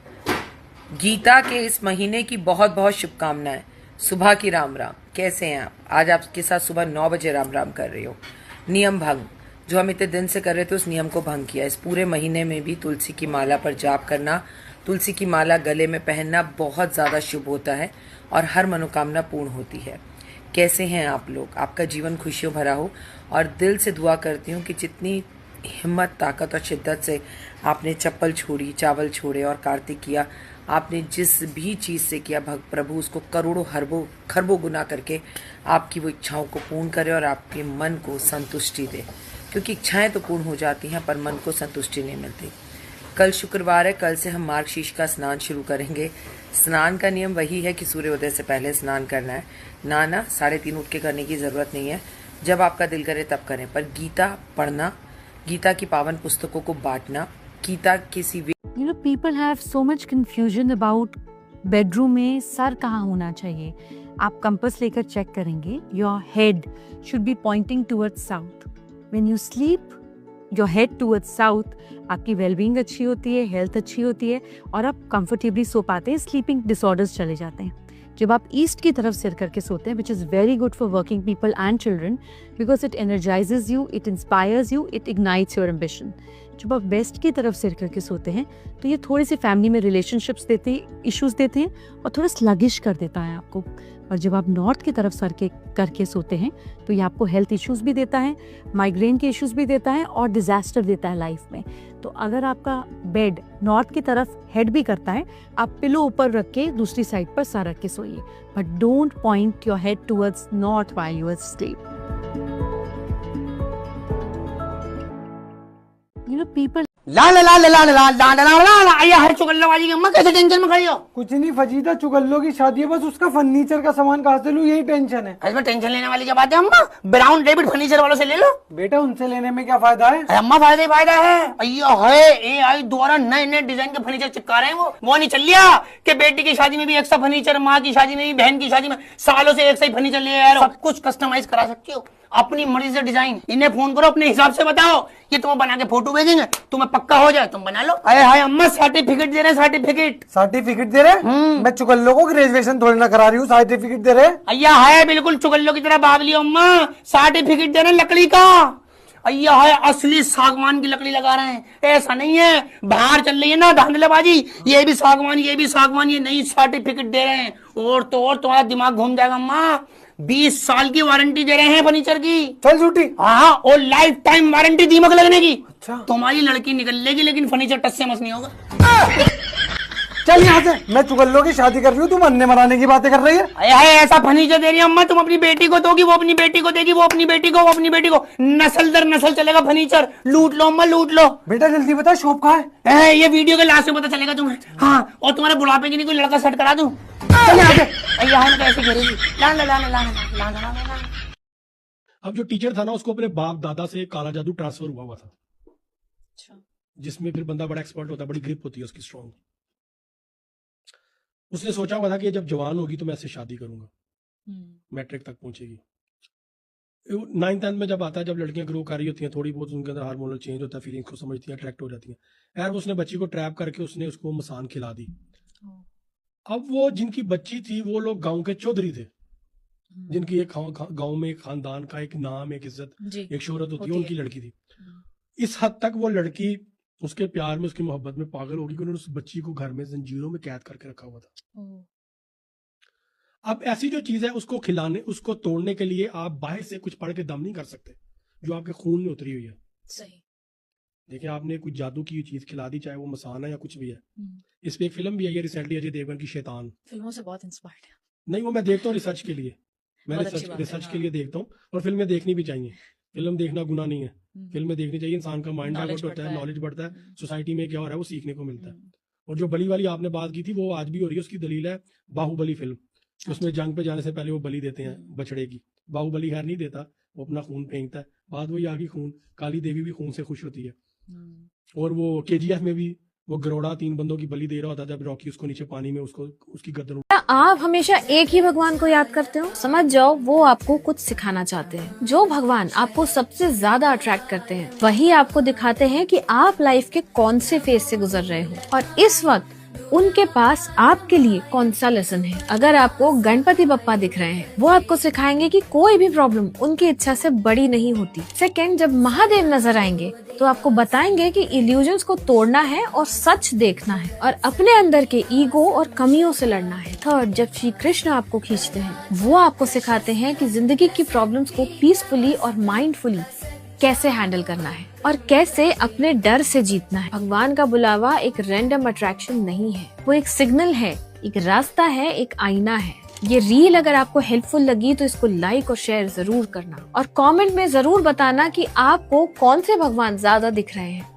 गीता के इस महीने की बहुत बहुत शुभकामनाएं। सुबह की राम राम। कैसे हैं आप? आज आपके साथ सुबह 9 बजे राम राम कर रही हूँ। नियम भंग, जो हम इतने दिन से कर रहे थे उस नियम को भंग किया। इस पूरे महीने में भी तुलसी की माला पर जाप करना, तुलसी की माला गले में पहनना बहुत ज़्यादा शुभ होता है और हर मनोकामना पूर्ण होती है। कैसे हैं आप लोग? आपका जीवन खुशियों भरा हो और दिल से दुआ करती हूँ कि जितनी हिम्मत, ताकत और शिद्दत से आपने चप्पल छोड़ी, चावल छोड़े और कार्तिक किया, आपने जिस भी चीज़ से किया, प्रभु उसको करोड़ों खरबों गुना करके आपकी वो इच्छाओं को पूर्ण करे और आपके मन को संतुष्टि दे, क्योंकि इच्छाएं तो पूर्ण हो जाती हैं पर मन को संतुष्टि नहीं मिलती। कल शुक्रवार है, कल से हम मार्गशीर्ष का स्नान शुरू करेंगे। स्नान का नियम वही है कि सूर्योदय से पहले स्नान करना है। ना 3:30 उठ के करने की ज़रूरत नहीं है, जब आपका दिल करे तब करें। पर गीता पढ़ना, गीता की पावन पुस्तकों को बांटना, गीता किसी You know, people have so much confusion about bedroom में सर कहाँ होना चाहिए। आप कंपास लेकर चेक करेंगे, your head should be pointing towards south. When you sleep, your head towards south, आपकी वेलबींग अच्छी होती है, हेल्थ अच्छी होती है और आप कंफर्टेबली सो पाते हैं, स्लीपिंग डिसऑर्डर्स चले जाते हैं। जब आप ईस्ट की तरफ सिर करके सोते हैं, which is very good for working people and children, because it energizes you, it inspires you, it ignites your ambition. जब आप वेस्ट की तरफ सिर करके सोते हैं तो ये थोड़ी सी फैमिली में रिलेशनशिप्स इश्यूज देते हैं और थोड़ा स्लगिश कर देता है आपको। और जब आप नॉर्थ की तरफ सर करके सोते हैं तो ये आपको हेल्थ इश्यूज भी देता है, माइग्रेन के इश्यूज भी देता है और डिजास्टर देता है लाइफ में। तो अगर आपका बेड नॉर्थ की तरफ हेड भी करता है, आप पिलो ऊपर रख के दूसरी साइड पर सर रख के सोइए, but don't point your head towards north while you are asleep. You know, people लाल लाल लाल लाल लाल लाल लाल आया हर चुगल्लोबाजी की अम्मा, कैसे टेंशन में खड़ी हो? कुछ नहीं फजीदा, चुगल्लो की शादी है, बस उसका फर्नीचर का सामान कहाँ से लूं यही टेंशन है। इसमें टेंशन लेने वाली क्या बात है अम्मा? ब्राउन डेविड फर्नीचर वालों से ले लो। बेटा उनसे लेने में क्या फायदा है? अम्मा फायदा ही फायदा है। अय्या है, AI द्वारा नए नए डिजाइन के फर्नीचर चिपका रहे हैं। वो नहीं चल लिया कि बेटी की शादी में भी एक सा फर्नीचर, माँ की शादी में भी, बहन की शादी में सालों से एक सा ही फर्नीचर ले आ रहे हो। सब कुछ कस्टमाइज करा सकते हो अपनी मर्जी से डिजाइन। इन्हें फोन करो, अपने हिसाब से बताओ, ये तुम्हें बना के फोटो भेजेंगे, तुम्हें पक्का हो जाए तुम बना लो। अरे हाय अम्मा, सर्टिफिकेट दे रहे हैं, सर्टिफिकेट दे रहे हैं। मैं चुगल्लो को ग्रेजुएशन थोड़ी ना करा रही हूँ, सर्टिफिकेट दे रहे। अय्या है, बिल्कुल चुगल्लो की तरह बावली अम्मा, सर्टिफिकेट दे रहे हैं लकड़ी का। अय्या है, असली सागवान की लकड़ी लगा रहे हैं, ऐसा नहीं है बाहर चल रही है ना धांधलेबाजी, ये भी सागवान, ये भी सागवान, ये नई सर्टिफिकेट दे रहे हैं। और तो और तुम्हारा दिमाग घूम जाएगा अम्मा, 20 साल की वारंटी दे रहे हैं फर्नीचर की। चल झूठी। हाँ, और लाइफ टाइम वारंटी दीमक लगने की। अच्छा। तुम्हारी लड़की निकल लेगी लेकिन फर्नीचर टच से मस नहीं होगा। चल यहाँ से, मैं चुगल्लो की शादी कर रही हूँ, तुम अन्य मराने की बातें कर रही है। ऐसा फर्नीचर दे रही है अम्मा, तुम अपनी बेटी को दोगी, वो अपनी बेटी को देगी, वो अपनी बेटी को, वो अपनी बेटी को, नस्ल दर नस्ल चलेगा फर्नीचर। लूट लो अम्मा, लूट लो। बेटा जल्दी बता शॉप कहाँ है? ये वीडियो के लास्ट में पता चलेगा तुम्हें। हाँ, और तुम्हारे बुढ़ापे की नहीं कोई लड़का सेट करा दूं। अब जो टीचर था ना, उसको अपने बाप दादा से काला जादू ट्रांसफर हुआ था। अच्छा। जिसमें फिर बंदा बड़ा एक्सपर्ट होता है, बड़ी ग्रिप होती है उसकी, स्ट्रॉन्ग। उसने सोचा हुआ था कि जब जवान होगी तो मैं ऐसे शादी करूंगा, मैट्रिक तक पहुंचेगी। 9th 10th में जब आता है, जब लड़कियां ग्रो कर रही होती हैं, थोड़ी बहुत उनके अंदर हार्मोनल चेंज होता है, फीलिंग्स को समझती हैं, अट्रैक्ट हो जाती हैं। यार उसने बच्ची को ट्रैप करके उसने उसको मसान खिला दी। अब वो जिनकी बच्ची थी वो लोग गांव के चौधरी थे, जिनकी एक गांव में एक खानदान का एक नाम, एक इज्जत, एक शोहरत होती है, उनकी लड़की थी। इस हद तक वो लड़की उसके प्यार में, उसकी मोहब्बत में पागल होगी कि उन्होंने उस बच्ची को घर में जंजीरों में कैद करके रखा हुआ था। अब ऐसी जो चीज है उसको खिलाने, उसको तोड़ने के लिए आप बाहर से कुछ पढ़ के दम नहीं कर सकते जो आपके खून में उतरी हुई है। सही। देखिए आपने कुछ जादू की चीज खिला दी, चाहे वो मसाना या कुछ भी है। इस पे एक फिल्म भी आई है रिसेंटली, अजय देवगन की शैतान। फिल्मों से बहुत इंस्पायर्ड है। नहीं, वो मैं देखता हूँ रिसर्च के लिए, मैं रिसर्च के लिए देखता हूँ, और फिल्में देखनी भी चाहिए। फिल्म देखना गुनाह नहीं है, फिल्में देखनी चाहिए। इंसान का माइंड डाइवर्ट होता है, नॉलेज बढ़ता है, सोसाइटी में क्या हो रहा है वो सीखने को मिलता है। और जो बलि वाली आपने बात की थी वो आज भी हो रही है। उसकी दलील है बाहुबली फिल्म, उसमें जंग पे जाने से पहले वो बलि देते हैं बछड़े की। बाहुबली खैर नहीं देता, वो अपना खून फेंकता है, बाद वही आगे खून, काली देवी भी खून से खुश होती है। और वो KGF में भी वो गरोड़ा 3 बंदों की बलि दे रहा होता है, जब रॉकी उसको नीचे पानी में उसको उसकी गर्दन। आप हमेशा एक ही भगवान को याद करते हो? समझ जाओ वो आपको कुछ सिखाना चाहते हैं। जो भगवान आपको सबसे ज्यादा अट्रैक्ट करते हैं वही आपको दिखाते हैं कि आप लाइफ के कौन से फेज से गुजर रहे हो, और इस वक्त उनके पास आपके लिए कौन सा लेसन है। अगर आपको गणपति बप्पा दिख रहे हैं, वो आपको सिखाएंगे कि कोई भी प्रॉब्लम उनकी इच्छा से बड़ी नहीं होती। सेकंड, जब महादेव नजर आएंगे तो आपको बताएंगे कि इल्यूजन्स को तोड़ना है और सच देखना है और अपने अंदर के ईगो और कमियों से लड़ना है। थर्ड, जब श्री कृष्ण आपको खींचते हैं वो आपको सिखाते हैं कि जिंदगी की प्रॉब्लम्स को पीसफुली और माइंडफुली कैसे हैंडल करना है और कैसे अपने डर से जीतना है। भगवान का बुलावा एक रैंडम अट्रैक्शन नहीं है, वो एक सिग्नल है, एक रास्ता है, एक आईना है। ये रील अगर आपको हेल्पफुल लगी तो इसको लाइक और शेयर जरूर करना और कमेंट में जरूर बताना कि आपको कौन से भगवान ज्यादा दिख रहे हैं।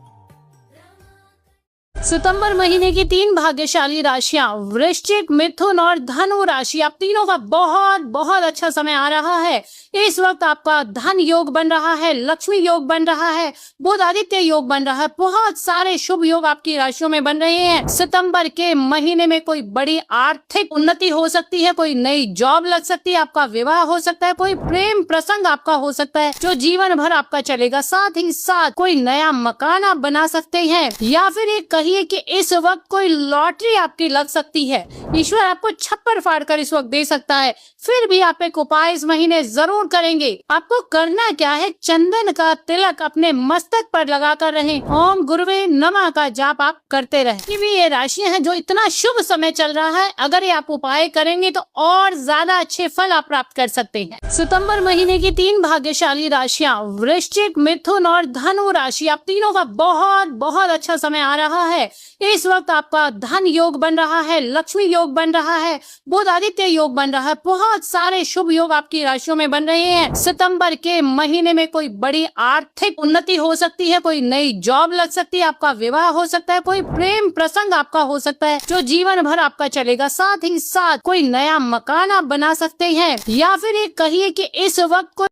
सितंबर महीने की 3 भाग्यशाली राशियां वृश्चिक, मिथुन और धनु राशि। आप तीनों का बहुत बहुत अच्छा समय आ रहा है। इस वक्त आपका धन योग बन रहा है, लक्ष्मी योग बन रहा है, बुध आदित्य योग बन रहा है। बहुत सारे शुभ योग आपकी राशियों में बन रहे हैं। सितंबर के महीने में कोई बड़ी आर्थिक उन्नति हो सकती है, कोई नई जॉब लग सकती है, आपका विवाह हो सकता है, कोई प्रेम प्रसंग आपका हो सकता है जो जीवन भर आपका चलेगा। साथ ही साथ कोई नया मकान आप बना सकते हैं, या फिर ये कहिए कि इस वक्त कोई लॉटरी आपकी लग सकती है। ईश्वर आपको छप्पर फाड़ कर इस वक्त दे सकता है। फिर भी आप एक उपाय इस महीने जरूर करेंगे। आपको करना क्या है, चंदन का तिलक अपने मस्तक पर लगा कर रहें। ओम गुरुवे नमः का जाप आप करते रहें। कि भी ये राशियां हैं जो इतना शुभ समय चल रहा है, अगर ये आप उपाय करेंगे तो और ज्यादा अच्छे फल आप प्राप्त कर सकते हैं। सितंबर महीने की 3 भाग्यशाली राशियां वृश्चिक, मिथुन और धनु राशि। आप तीनों का बहुत बहुत अच्छा समय आ रहा है। इस वक्त आपका धन योग बन रहा है, लक्ष्मी योग बन रहा है, बुध आदित्य योग बन रहा है। बहुत सारे शुभ योग आपकी राशियों में बन रहे हैं। सितंबर के महीने में कोई बड़ी आर्थिक उन्नति हो सकती है, कोई नई जॉब लग सकती है, आपका विवाह हो सकता है, कोई प्रेम प्रसंग आपका हो सकता है जो जीवन भर आपका चलेगा। साथ ही साथ कोई नया मकान आप बना सकते हैं, या फिर ये कहिए कि इस वक्त कोई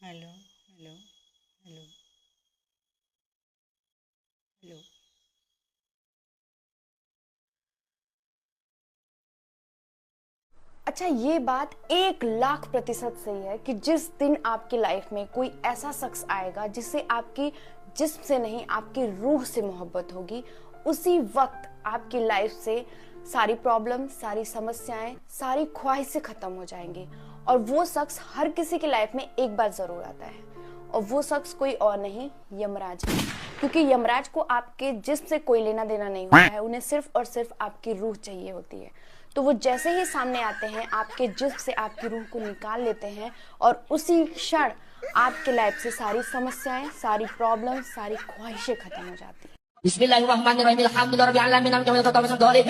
हेलो हेलो हेलो हेलो। अच्छा, ये बात 1,00,000% सही है कि जिस दिन आपकी लाइफ में कोई ऐसा शख्स आएगा जिससे आपकी जिस्म से नहीं आपकी रूह से मोहब्बत होगी, उसी वक्त आपकी लाइफ से सारी प्रॉब्लम, सारी समस्याएं, सारी ख्वाहिशें खत्म हो जाएंगी। और वो शख्स हर किसी की लाइफ में एक बार जरूर आता है, और वो शख्स कोई और नहीं, यमराज है। क्योंकि यमराज को आपके जिस्म से कोई लेना देना नहीं होता है, उन्हें सिर्फ और सिर्फ आपकी रूह चाहिए होती है। तो वो जैसे ही सामने आते हैं, आपके जिस्म से आपकी रूह को निकाल लेते हैं, और उसी क्षण आपके लाइफ से सारी समस्याएं, सारी प्रॉब्लम, सारी ख्वाहिशें खत्म हो जाती है। Bismillahirrahmanirrahim. Alhamdulillahirabbil alamin. Alhamdulillah tawakkal dhalib.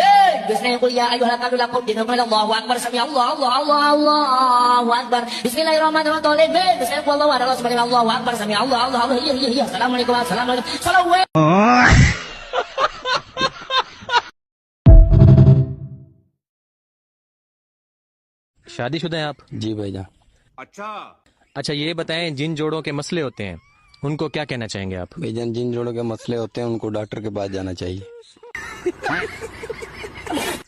Bismillahirrahmanirrahim. Ya ayyuhal kafirun qul dinna Allahu akbar. Sami Allahu akbar. Bismillahirrahmanirrahim. Dhalib. Bismillahirrahmanirrahim. Allahu akbar. Sami Allahu. Assalamualaikum. Assalamualaikum. Salawat. शादीशुदा हैं आप? जी भाईजान। अच्छा, ये बताएं, जिन जोड़ों के मसले होते हैं उनको क्या कहना चाहेंगे आप? भाईजान, जिन जोड़ों के मसले होते हैं उनको डॉक्टर के पास जाना चाहिए।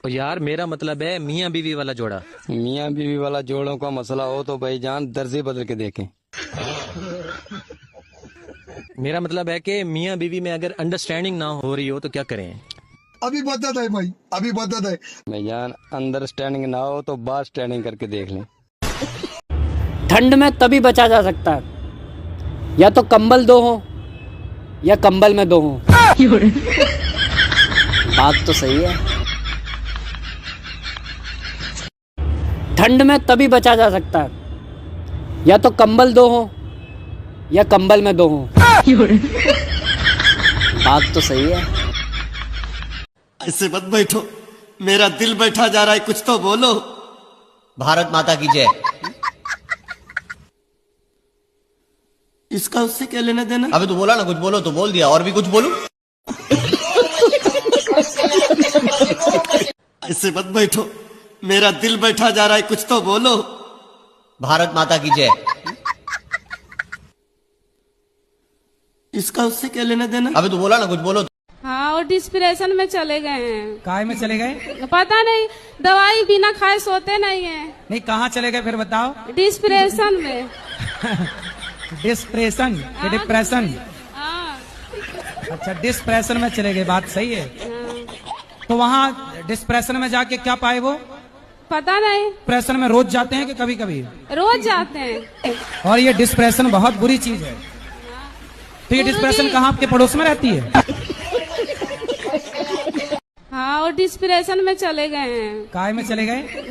और यार मेरा मतलब है मियाँ बीवी वाला जोड़ा। मियाँ बीवी वाला जोड़ों का मसला हो तो भाईजान दर्जे बदल के देखें। मेरा मतलब है कि मियाँ बीवी में अगर अंडरस्टैंडिंग ना हो रही हो तो क्या करें? अभी बदत है भाई, अभी बदत है भाईजान। अंडरस्टैंडिंग ना हो तो बात स्टैंडिंग करके देख लें। ठंड में तभी बचा जा सकता है या तो कंबल दो हो या कंबल में दो हो। बात तो सही है। ठंड में तभी बचा जा सकता है या तो कंबल दो हो या कंबल में दो हो। बात तो सही है। ऐसे मत बैठो, मेरा दिल बैठा जा रहा है, कुछ तो बोलो। भारत माता की जय। इसका उससे क्या लेना देना? अबे तू बोला ना कुछ बोलो, तो बोल दिया, और भी कुछ बोलूं? ऐसे मत बैठो, मेरा दिल बैठा जा रहा है, कुछ तो बोलो। भारत माता की जय। इसका उससे क्या लेना देना? अबे तू बोला ना कुछ बोलो। हाँ, और डिस्प्रेशन में चले गए हैं। काय में चले गए? पता नहीं, दवाई बिना खाए सोते नहीं है। नहीं, कहाँ चले गए फिर बताओ? डिस्प्रेशन में। डिस्प्रेशन या डिप्रेशन? अच्छा, डिस्प्रेशन में चले गए, बात सही है। तो वहाँ डिस्प्रेशन में जाके क्या पाए वो? पता नहीं। डिप्रेशन में रोज जाते हैं कि कभी कभी? रोज जाते हैं। और ये डिस्प्रेशन बहुत बुरी चीज है। तो ये डिस्प्रेशन कहाँ आपके पड़ोस में रहती है? हाँ, और डिस्प्रेशन में चले गए हैं। काय में चले गए?